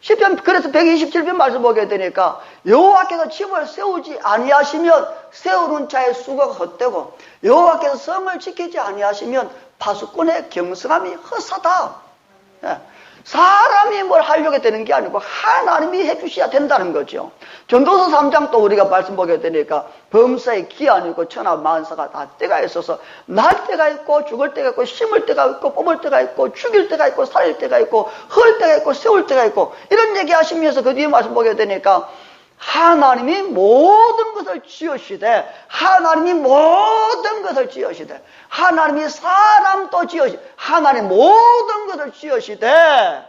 시편 그래서 127편 말씀 보게 되니까 여호와께서 집을 세우지 아니하시면 세우는 자의 수가 헛되고 여호와께서 성을 지키지 아니하시면 파수꾼의 경성함이 헛사다. 예. 사람이 뭘 하려고 되는 게 아니고 하나님이 해주셔야 된다는 거죠. 전도서 3장 또 우리가 말씀 보게 되니까 범사의 기한이고 천하 만사가 다 때가 있어서 날 때가 있고 죽을 때가 있고 심을 때가 있고 뽑을 때가 있고 죽일 때가 있고 살릴 때가 있고 헐 때가 있고 세울 때가 있고 이런 얘기 하시면서 그 뒤에 말씀 보게 되니까 하나님이 모든 것을 지으시되 하나님이 모든 것을 지으시되 하나님이 사람도 지으시되 하나님 모든 것을 지으시되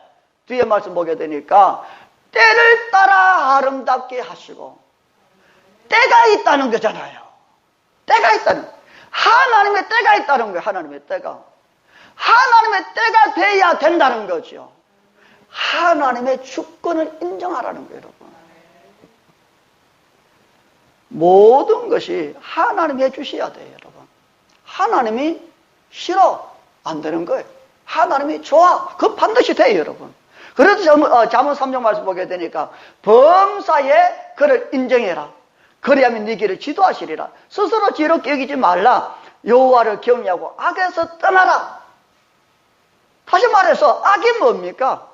뒤에 말씀 보게 되니까 때를 따라 아름답게 하시고 때가 있다는 거잖아요. 때가 있다는 하나님의 때가 있다는 거예요. 하나님의 때가 돼야 된다는 거죠. 하나님의 주권을 인정하라는 거예요. 여러분. 모든 것이 하나님이 해주셔야 돼요, 여러분. 하나님이 싫어, 안 되는 거예요. 하나님이 좋아, 그거 반드시 돼요, 여러분. 그래서 잠언 3장 말씀 보게 되니까 범사에 그를 인정해라. 그리하면 네 길을 지도하시리라. 스스로 지혜롭게 여기지 말라. 여호와를 경외하고 악에서 떠나라. 다시 말해서 악이 뭡니까?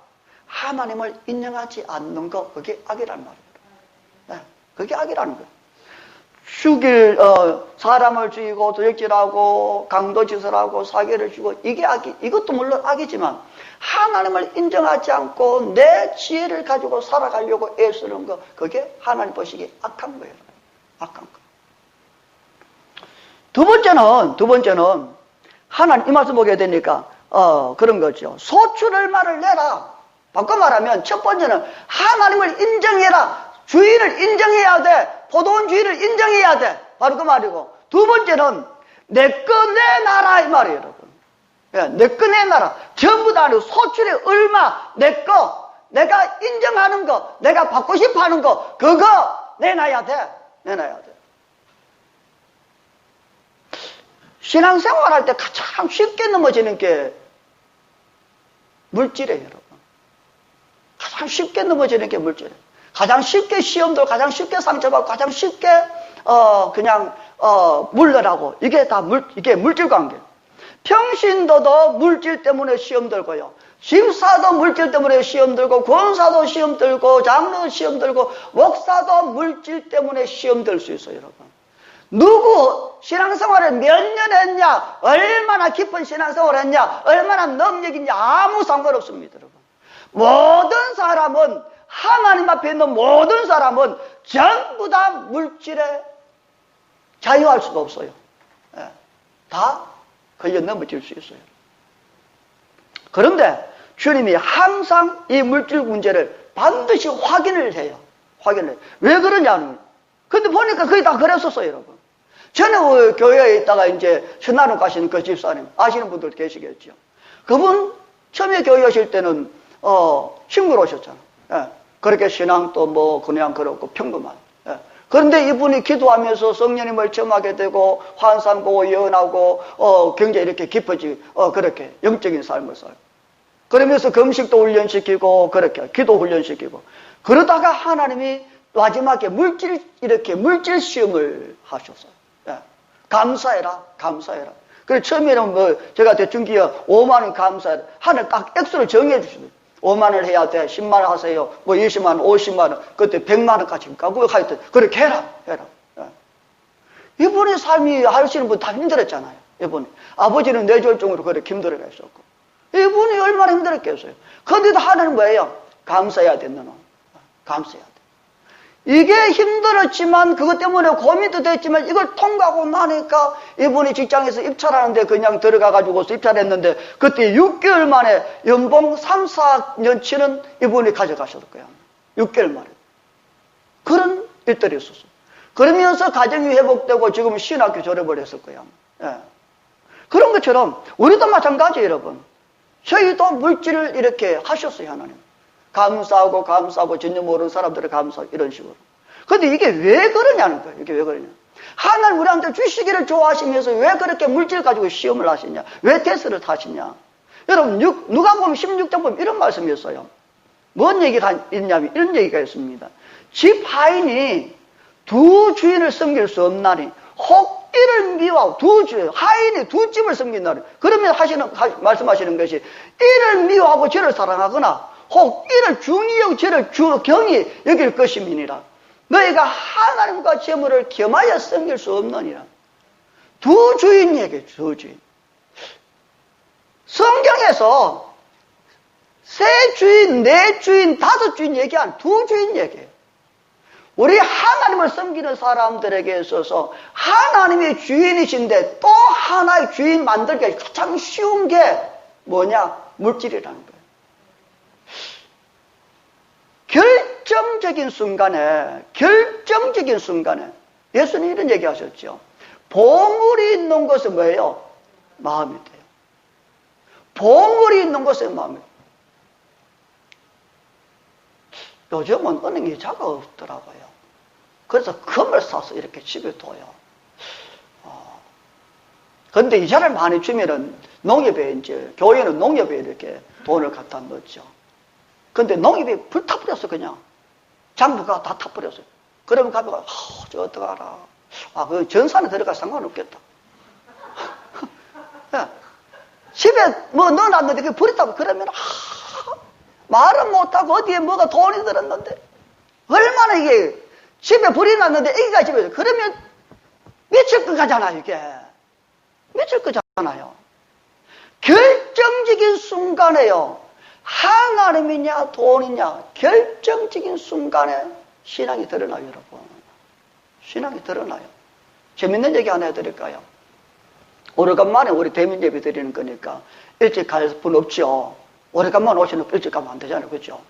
하나님을 인정하지 않는 거, 그게 악이라는 말이에요. 네, 그게 악이라는 거예요. 사람을 죽이고 도적질하고 강도짓을하고 사기를 주고 이게 악이, 이것도 물론 악이지만 하나님을 인정하지 않고 내 지혜를 가지고 살아가려고 애쓰는 거, 그게 하나님 보시기에 악한 거예요. 악한 거. 두 번째는 하나님 이 말씀 보게 되니까 그런 거죠. 소출을 말을 내라. 바꿔 말하면 첫 번째는 하나님을 인정해라. 주인을 인정해야 돼. 포도원 주인을 인정해야 돼. 바로 그 말이고. 두 번째는 내 거 내놔라 이 말이에요, 여러분. 예, 내 거 내놔라. 전부 다 아니고 소출이 얼마, 내 거, 내가 인정하는 거, 내가 받고 싶어 하는 거, 그거 내놔야 돼. 내놔야 돼. 신앙생활 할 때 가장 쉽게 넘어지는 게 물질이에요, 여러분. 가장 쉽게 넘어지는 게 물질이에요. 가장 쉽게 시험 들고, 가장 쉽게 상처받고, 가장 쉽게, 물러나고, 이게 물질 관계. 평신도도 물질 때문에 시험 들고요. 집사도 물질 때문에 시험 들고, 권사도 시험 들고, 장로 시험 들고, 목사도 물질 때문에 시험 들 수 있어요, 여러분. 누구 신앙생활을 몇 년 했냐, 얼마나 깊은 신앙생활을 했냐, 얼마나 능력있냐, 아무 상관없습니다, 여러분. 모든 사람은, 하나님 앞에 있는 모든 사람은 전부 다 물질에 자유할 수가 없어요. 예. 다 걸려 넘어질 수 있어요. 그런데 주님이 항상 이 물질 문제를 반드시 확인을 해요. 확인을 해요. 왜 그러냐는. 근데 보니까 거의 다 그랬었어요, 여러분. 전에 교회에 있다가 이제 신나로 가시는 그 집사님, 아시는 분들 계시겠죠. 그분 처음에 교회 오실 때는, 친구로 오셨잖아요. 예. 그렇게 신앙도 뭐 그냥 그렇고 평범한. 예. 그런데 이분이 기도하면서 성령님을 체험하게 되고 환상 보고 예언하고 굉장히 이렇게 깊어지고 그렇게 영적인 삶을 살고 그러면서 금식도 훈련시키고 그렇게 기도 훈련시키고 그러다가 하나님이 마지막에 물질 시험을 하셨어요. 예. 감사해라. 그래서 처음에는 뭐 제가 대충 기억 5만 원 감사해라. 하늘 딱 액수를 정해 주시더라고요. 5만 원 해야 돼. 10만 원 하세요. 뭐 20만 원, 50만 원. 그때 100만 원까지 가고 하여튼 그렇게 해라. 예. 이분의 삶이 하시는 분 다 힘들었잖아요. 이분이. 아버지는 뇌졸중으로 그렇게 힘들어 했었고. 이분이 얼마나 힘들었겠어요. 그런데도 하나는 뭐예요? 감사해야 된다. 감사해야 돼. 이게 힘들었지만 그것 때문에 고민도 됐지만 이걸 통과하고 나니까 이분이 직장에서 입찰하는데 그냥 들어가가지고서 입찰했는데 그때 6개월 만에 연봉 3, 4년치는 이분이 가져가셨을 거예요. 6개월 만에. 그런 일들이 있었어요. 그러면서 가정이 회복되고 지금 신학교 졸업을 했을 거예요. 예. 그런 것처럼 우리도 마찬가지예요, 여러분. 저희도 물질을 이렇게 하셨어요, 하나님. 감사하고 전혀 모르는 사람들을 감사하고 이런 식으로. 그런데 이게 왜 그러냐는 거예요. 이게 왜 그러냐. 하나님 우리한테 주시기를 좋아하시면서 왜 그렇게 물질 가지고 시험을 하시냐. 왜 테스트를 하시냐. 여러분 누가복음 16장 보면 이런 말씀이 있어요. 뭔 얘기가 있냐면 이런 얘기가 있습니다. 집 하인이 두 주인을 섬길 수 없나니 혹 이를 미워하고 하인이 두 집을 섬긴다니. 그러면 말씀하시는 것이 이를 미워하고 저를 사랑하거나 혹 이를 중히 여기고 저를 경히 여길 것임이니라. 너희가 하나님과 재물을 겸하여 섬길 수 없느니라. 두 주인 얘기예요. 두 주인. 성경에서 세 주인, 네 주인, 다섯 주인 얘기한 두 주인 얘기예요. 우리 하나님을 섬기는 사람들에게 있어서 하나님의 주인이신데 또 하나의 주인 만들기 가장 쉬운 게 뭐냐? 물질이라는 거예요. 결정적인 순간에 예수님이 이런 얘기 하셨죠. 보물이 있는 것은 뭐예요? 마음이 돼요. 보물이 있는 것은 마음이 돼요. 요즘은 은행 이자가 없더라고요. 그래서 금을 사서 이렇게 집에 둬요. 그런데 이자를 많이 주면은 농협에 이제, 교회는 농협에 이렇게 돈을 갖다 넣었죠. 근데 농협이 불타버렸어, 그냥. 장부가 다 타버렸어요. 그러면 가면, 저 어떡하라. 그 전산에 들어가 상관없겠다. 집에 뭐 넣어놨는데 그게 버렸다고 그러면, 말은 못하고 어디에 뭐가 돈이 들었는데, 얼마나 이게, 집에 불이 났는데 애기가 집에 있어. 그러면 미칠 것 가잖아요, 이게. 미칠 거잖아요. 결정적인 순간에요. 하나님이냐 돈이냐 결정적인 순간에 신앙이 드러나요, 여러분. 신앙이 드러나요. 재밌는 얘기 하나 해드릴까요? 오래간만에 우리 대면 예배 드리는 거니까 일찍 갈 분 없죠. 오래간만에 오시는 분 일찍 가면 안 되잖아요, 그렇죠?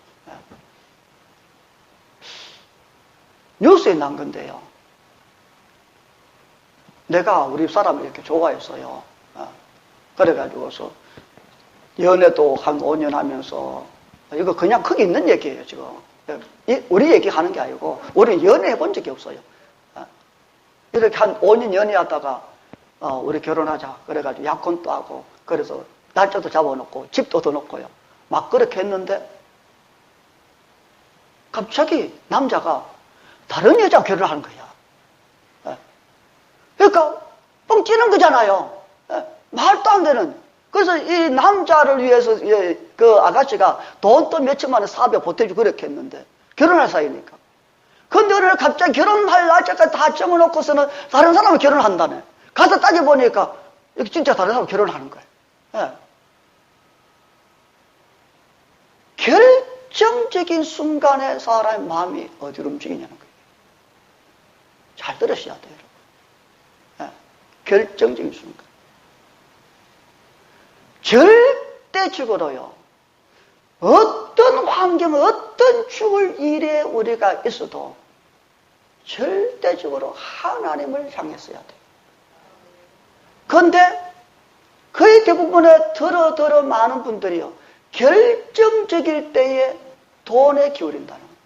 뉴스에 난 건데요. 내가 우리 사람을 이렇게 좋아했어요. 그래가지고서 연애도 한 5년 하면서 이거 그냥 거기 있는 얘기예요, 지금. 우리 얘기하는 게 아니고 우리는 연애해 본 적이 없어요. 이렇게 한 5년 연애하다가 우리 결혼하자 그래가지고 약혼도 하고 그래서 날짜도 잡아놓고 집도 더 놓고요. 막 그렇게 했는데 갑자기 남자가 다른 여자와 결혼하는 거야. 그러니까 뻥 찌는 거잖아요. 말도 안 되는. 그래서 이 남자를 위해서 그 아가씨가 돈 또 몇천만 원 사업에 보태주고 그렇게 했는데 결혼할 사이니까. 근데 오늘 갑자기 결혼할 날짜까지 다 정해놓고서는 다른 사람을 결혼한다네. 가서 따져보니까 이렇게 진짜 다른 사람을 결혼하는 거예요. 결정적인 순간에 사람의 마음이 어디로 움직이냐는 거예요. 잘 들으셔야 돼요, 여러분. 결정적인 순간. 절대적으로요, 어떤 환경, 어떤 죽을 일에 우리가 있어도 절대적으로 하나님을 향했어야 돼요. 그런데 거의 대부분의 더러 많은 분들이요, 결정적일 때에 돈에 기울인다는 거예요.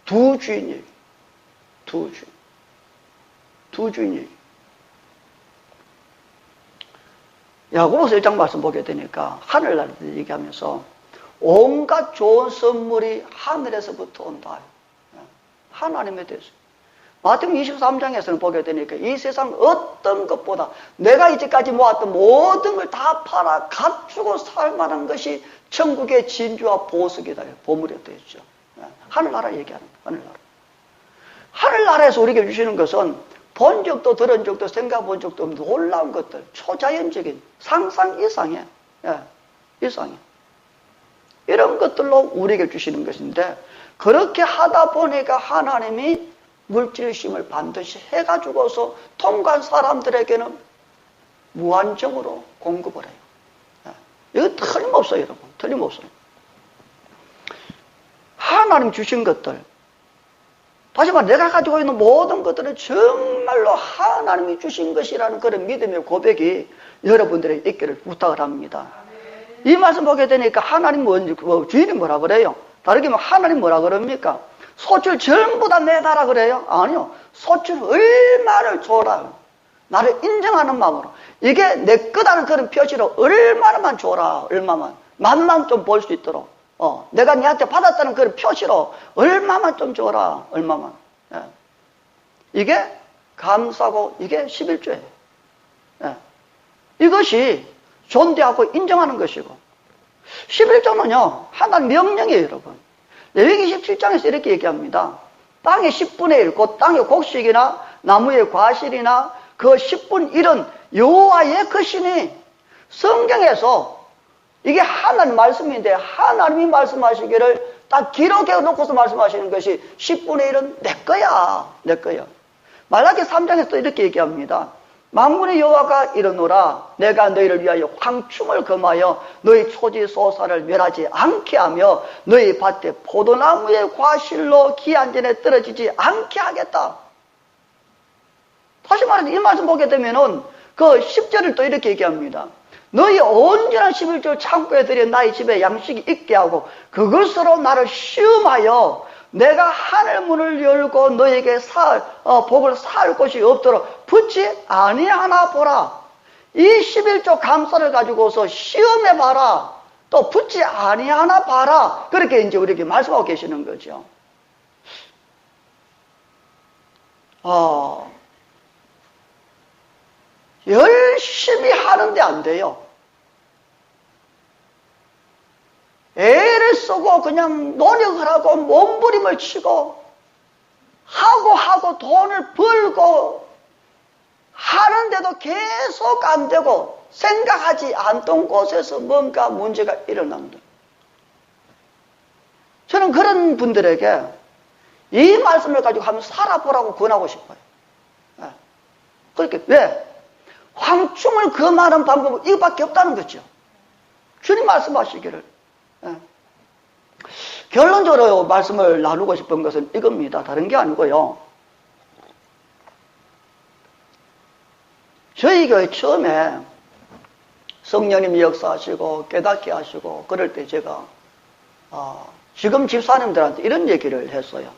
두 주인 얘기. 야고보서 1장 말씀 보게 되니까 하늘나라를 얘기하면서 온갖 좋은 선물이 하늘에서부터 온다. 하나님에 대해서. 마태복음 23장에서는 보게 되니까 이 세상 어떤 것보다 내가 이제까지 모았던 모든 걸 다 팔아 갖추고 살만한 것이 천국의 진주와 보석이다. 보물이 되어 있죠. 하늘나라 얘기하는 거예요. 하늘나라. 하늘나라에서 우리에게 주시는 것은 본 적도 들은 적도 생각 본 적도 없는 놀라운 것들, 초자연적인 상상 이상의, 이상의 이런 것들로 우리에게 주시는 것인데, 그렇게 하다 보니까 하나님이 물질심을 반드시 해가지고서 통관 사람들에게는 무한정으로 공급을 해요. 이거 틀림없어요, 여러분. 틀림없어요. 하나님 주신 것들, 다시 말해 내가 가지고 있는 모든 것들은 정말로 하나님이 주신 것이라는 그런 믿음의 고백이 여러분들에게 있기를 부탁을 합니다. 이 말씀 보게 되니까 하나님 주인이 뭐라 그래요? 다르게 말하면 하나님 뭐라 그럽니까? 소출 전부 다 내다라 그래요? 아니요. 소출 얼마를 줘라. 나를 인정하는 마음으로. 이게 내 거다는 그런 표시로 얼마나만 줘라. 얼마만. 맛만 좀 볼 수 있도록. 내가 니한테 받았다는 그런 표시로 얼마만 좀 줘라. 얼마만. 예. 이게 감사고 이게 11조예요. 예. 이것이 존대하고 인정하는 것이고, 11조는요 하나님 명령이에요, 여러분. 레위기 17장에서 이렇게 얘기합니다. 땅의 10분의 1, 곧 땅의 곡식이나 나무의 과실이나 그 10분 1은 여호와의 것이니, 성경에서 이게 하나님 말씀인데 하나님이 말씀하시기를 딱 기록해 놓고서 말씀하시는 것이 10분의 1은 내 거야. 내 거야. 말라기 3장에서 또 이렇게 얘기합니다. 만군의 여호와가 이르노라, 내가 너희를 위하여 황충을 금하여 너희 초지 소사를 멸하지 않게 하며 너희 밭에 포도나무의 과실로 기한전에 떨어지지 않게 하겠다. 다시 말해서 이 말씀 보게 되면은 그 10절을 또 이렇게 얘기합니다. 너희 온전한 11조 창고에 들여 나의 집에 양식이 있게 하고 그것으로 나를 시험하여 내가 하늘 문을 열고 너에게 복을 살 곳이 없도록 붙지 아니하나 보라. 이 11조 감사를 가지고서 시험해봐라. 또 붙지 아니하나 봐라. 그렇게 이제 우리에게 말씀하고 계시는 거죠. 열심히 하는데 안 돼요. 애를 쓰고 그냥 노력을 하고 몸부림을 치고 하고 돈을 벌고 하는데도 계속 안 되고 생각하지 않던 곳에서 뭔가 문제가 일어납니다. 저는 그런 분들에게 이 말씀을 가지고 한번 살아보라고 권하고 싶어요. 그렇게 왜? 황충을 금하는 방법은 이거밖에 없다는 거죠. 주님 말씀하시기를. 결론적으로 말씀을 나누고 싶은 것은 이겁니다. 다른 게 아니고요. 저희 교회 처음에 성령님이 역사하시고 깨닫게 하시고 그럴 때 제가 지금 집사님들한테 이런 얘기를 했어요.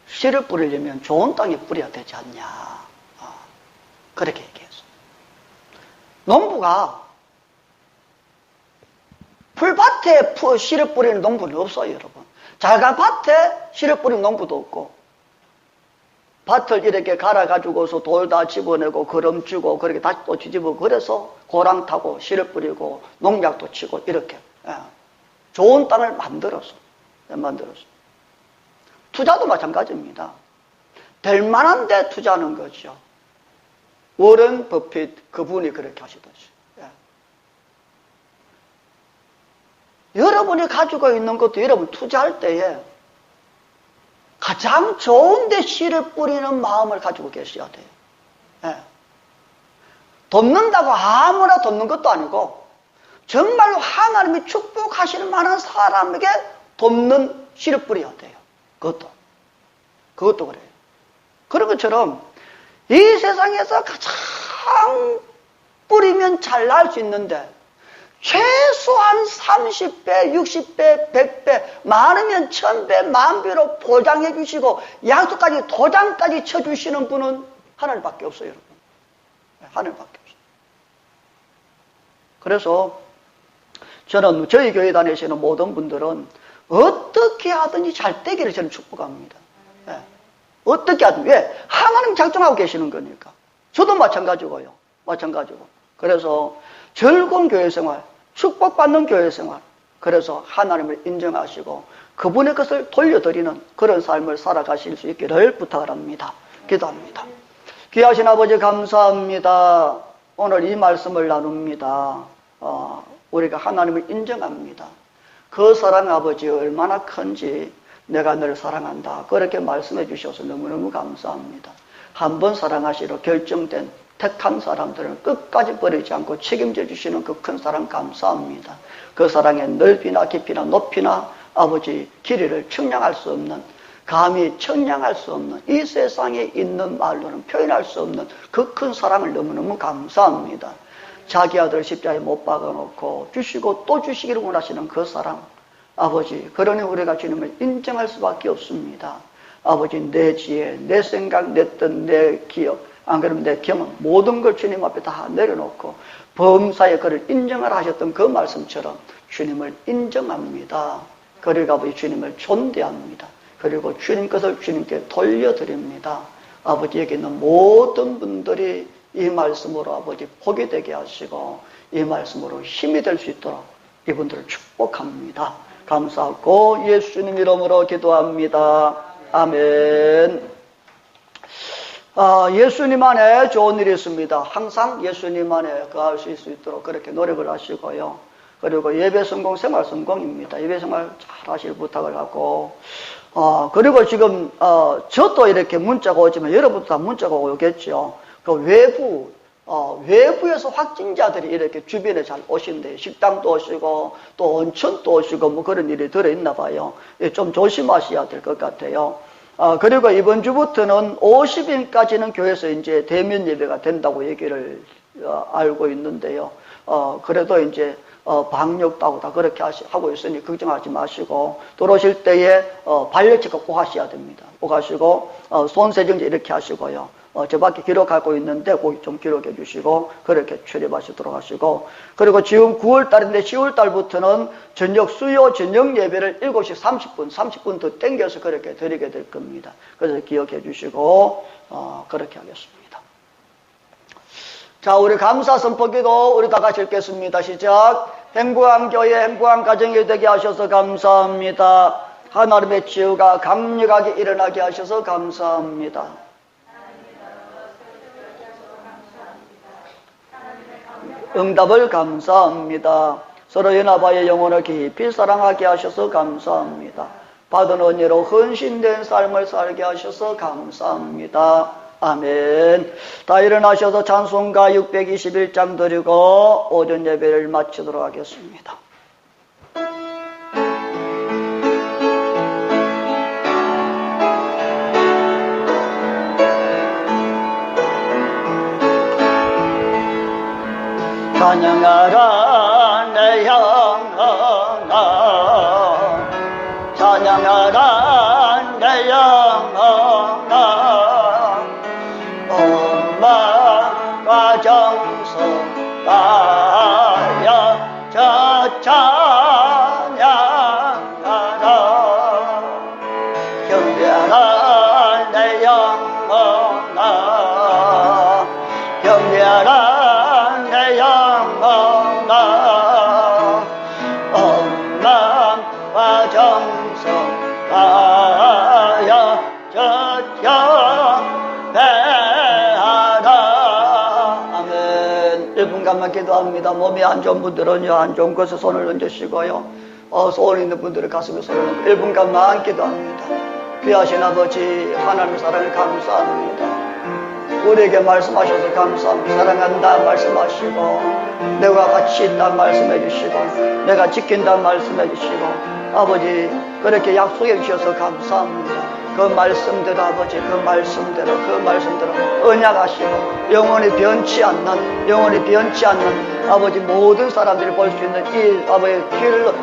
씨를 뿌리려면 좋은 땅에 뿌려야 되지 않냐. 그렇게 얘기했어요. 농부가 풀밭에 씨를 뿌리는 농부는 없어요, 여러분. 자가 밭에 씨를 뿌리는 농부도 없고, 밭을 이렇게 갈아가지고서 돌 다 집어내고, 거름 주고, 그렇게 다시 또 뒤집어, 그래서 고랑 타고, 씨를 뿌리고, 농약도 치고, 이렇게. 좋은 땅을 만들었어. 투자도 마찬가지입니다. 될 만한 데 투자하는 거죠. 워런 버핏, 그분이 그렇게 하시듯이. 여러분이 가지고 있는 것도 여러분 투자할 때에 가장 좋은 데 씨를 뿌리는 마음을 가지고 계셔야 돼요. 돕는다고 아무나 돕는 것도 아니고 정말로 하나님이 축복하실 만한 사람에게 돕는 씨를 뿌려야 돼요. 그것도 그래요. 그런 것처럼 이 세상에서 가장 뿌리면 잘 날 수 있는데 최소한 30배, 60배, 100배, 많으면 1000배, 만배로 보장해 주시고 약속까지 도장까지 쳐주시는 분은 하늘밖에 없어요, 여러분. 하늘밖에 없어요. 그래서 저는 저희 교회 다니시는 모든 분들은 어떻게 하든지 잘 되기를 저는 축복합니다. 네. 어떻게 하든. 왜? 하나님 작정하고 계시는 거니까. 저도 마찬가지고요. 마찬가지고. 그래서 즐거운 교회 생활, 축복받는 교회 생활, 그래서 하나님을 인정하시고 그분의 것을 돌려드리는 그런 삶을 살아가실 수 있기를 부탁을 합니다. 기도합니다. 귀하신 아버지 감사합니다. 오늘 이 말씀을 나눕니다. 우리가 하나님을 인정합니다. 그 사랑 아버지 얼마나 큰지 내가 너를 사랑한다. 그렇게 말씀해 주셔서 너무너무 감사합니다. 한 번 사랑하시러 결정된 택한 사람들은 끝까지 버리지 않고 책임져 주시는 그 큰 사랑 감사합니다. 그 사랑의 넓이나 깊이나 높이나 아버지 길이를 측량할 수 없는, 감히 측량할 수 없는, 이 세상에 있는 말로는 표현할 수 없는 그 큰 사랑을 너무너무 감사합니다. 자기 아들 십자가에 못 박아놓고 주시고 또 주시기를 원하시는 그 사랑, 아버지, 그러니 우리가 주님을 인정할 수밖에 없습니다. 아버지, 내 지혜, 내 생각, 내 뜻, 내 기억, 안 그러면 내 경험, 모든 걸 주님 앞에 다 내려놓고 범사에 그를 인정을 하셨던 그 말씀처럼 주님을 인정합니다. 그리고 아버지 주님을 존대합니다. 그리고 주님 것을 주님께 돌려드립니다. 아버지에게 있는 모든 분들이 이 말씀으로 아버지 복이 되게 하시고 이 말씀으로 힘이 될 수 있도록 이분들을 축복합니다. 감사하고 예수님 이름으로 기도합니다. 아멘. 예수님 안에 좋은 일이 있습니다. 항상 예수님 안에 거할 수 있도록 그렇게 노력을 하시고요. 그리고 예배 성공, 생활 성공입니다. 예배 생활 잘 하실 부탁을 하고, 그리고 지금, 저도 이렇게 문자가 오지만 여러분도 다 문자가 오겠죠. 그 외부에서 확진자들이 이렇게 주변에 잘 오신대요. 식당도 오시고, 또 온천도 오시고, 뭐 그런 일이 들어있나 봐요. 좀 조심하셔야 될 것 같아요. 그리고 이번 주부터는 50인까지는 교회에서 이제 대면 예배가 된다고 얘기를 알고 있는데요. 그래도 이제 방역도 하고 다 그렇게 하고 있으니 걱정하지 마시고 들어오실 때에 발열체크 꼭 하셔야 됩니다. 꼭 하시고 손세정제 이렇게 하시고요. 저 밖에 기록하고 있는데 거기 좀 기록해 주시고 그렇게 출입하시도록 하시고, 그리고 지금 9월 달인데 10월 달부터는 수요 저녁 예배를 7시 30분 더 땡겨서 그렇게 드리게 될 겁니다. 그래서 기억해 주시고 그렇게 하겠습니다. 자, 우리 감사 선포기도 우리 다 같이 읽겠습니다. 시작. 행복한 교회, 행복한 가정이 되게 하셔서 감사합니다. 하나님의 치유가 강력하게 일어나게 하셔서 감사합니다. 응답을 감사합니다. 서로 연합하여 영혼을 깊이 사랑하게 하셔서 감사합니다. 받은 은혜로 헌신된 삶을 살게 하셔서 감사합니다. 아멘. 다 일어나셔서 찬송가 621장 드리고 오전 예배를 마치도록 하겠습니다. 찬양하라 내 영혼아, 찬양하라 내 영혼아, 엄마와 정성하여 저 찬양하라. 경배하라 내 영혼아, 경배하라 엄마와 정성하여 저경배하라. 아멘. 1분간만 기도합니다. 몸이 안 좋은 분들은요, 안 좋은 곳에 손을 얹으시고요, 소원 있는 분들은 가슴에 손을 얹고 1분간만 기도합니다. 귀하신 아버지 하나님 사랑을 감사합니다. 우리에게 말씀하셔서 감사합니다. 사랑한다 말씀하시고, 내가 같이 있다 말씀해 주시고, 내가 지킨다 말씀해 주시고, 아버지 그렇게 약속해 주셔서 감사합니다. 그 말씀대로 아버지, 그 말씀대로 언약하시고 영원히 변치 않는 아버지 모든 사람들이 볼 수 있는 이 아버지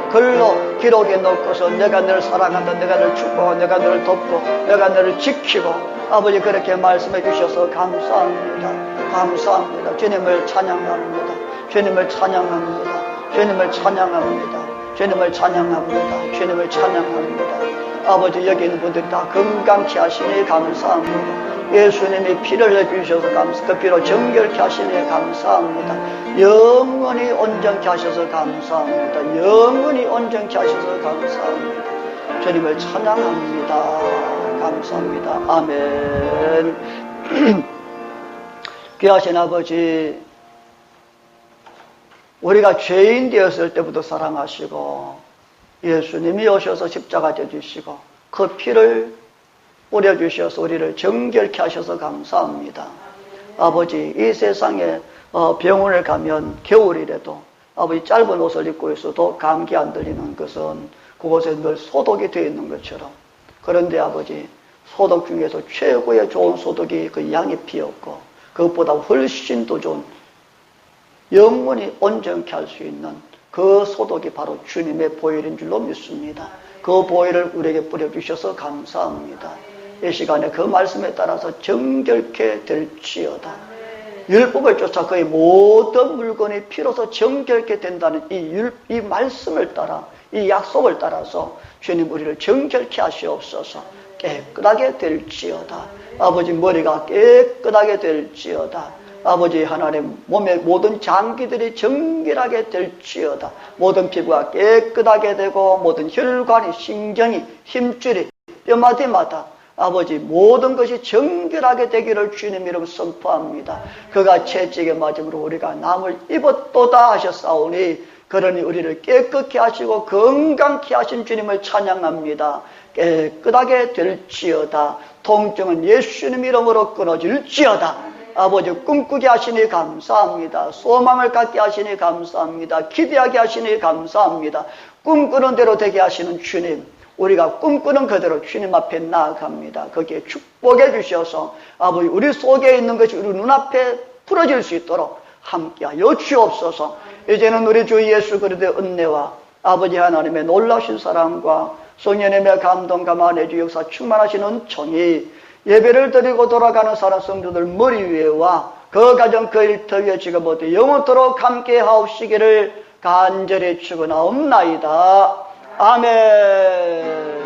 글로 기록해 놓고서 내가 너를 사랑한다, 내가 너를 축복하고, 내가 너를 돕고, 내가 너를 지키고, 아버지 그렇게 말씀해 주셔서 감사합니다. 감사합니다. 주님을 찬양합니다. 주님을 찬양합니다. 주님을 찬양합니다. 주님을 찬양합니다. 주님을 찬양합니다. 아버지 여기 있는 분들이 다 건강케 하시니 감사합니다. 예수님이 피를 내주셔서 감사합니다. 그 피로 정결케 하시니 감사합니다. 영원히 온전케 하셔서 감사합니다. 영원히 온전케 하셔서 감사합니다. 주님을 찬양합니다. 감사합니다. 아멘. 귀하신 아버지, 우리가 죄인 되었을 때부터 사랑하시고 예수님이 오셔서 십자가 져주시고 그 피를 뿌려주셔서 우리를 정결케 하셔서 감사합니다. 아버지, 이 세상에 병원을 가면 겨울이라도 아버지 짧은 옷을 입고 있어도 감기 안 들리는 것은 그곳에 늘 소독이 되어 있는 것처럼, 그런데 아버지 소독 중에서 최고의 좋은 소독이 그 양의 피였고 그것보다 훨씬 더 좋은 영원히 온전케 할 수 있는 그 소독이 바로 주님의 보혈인 줄로 믿습니다. 그 보혈을 우리에게 뿌려주셔서 감사합니다. 이 시간에 그 말씀에 따라서 정결케 될지어다. 율법을 쫓아 그의 모든 물건이 피로서 정결케 된다는 이 말씀을 따라, 이 약속을 따라서 주님 우리를 정결케 하시옵소서. 깨끗하게 될지어다. 아버지 머리가 깨끗하게 될지어다. 아버지 하나님, 몸의 모든 장기들이 정결하게 될지어다. 모든 피부가 깨끗하게 되고 모든 혈관이, 신경이, 힘줄이, 뼈마디마다 아버지 모든 것이 정결하게 되기를 주님 이름 선포합니다. 그가 채찍에 맞음으로 우리가 남을 입었도다 하셨사오니, 그러니 우리를 깨끗게 하시고 건강케 하신 주님을 찬양합니다. 깨끗하게 될지어다. 통증은 예수님 이름으로 끊어질지어다. 아버지 꿈꾸게 하시니 감사합니다. 소망을 갖게 하시니 감사합니다. 기대하게 하시니 감사합니다. 꿈꾸는 대로 되게 하시는 주님, 우리가 꿈꾸는 그대로 주님 앞에 나아갑니다. 거기에 축복해 주셔서 아버지 우리 속에 있는 것이 우리 눈앞에 풀어질 수 있도록 함께하여 주옵소서. 이제는 우리 주 예수 그리스도의 은혜와 아버지 하나님의 놀라신 사랑과 성령님의 감동 감화의 주 역사 충만하신 은총이 예배를 드리고 돌아가는 사랑 성도들 머리 위에와 그 가정 그 일터 위에 지금부터 영원토록 함께 하옵시기를 간절히 축원하옵나이다. 아멘.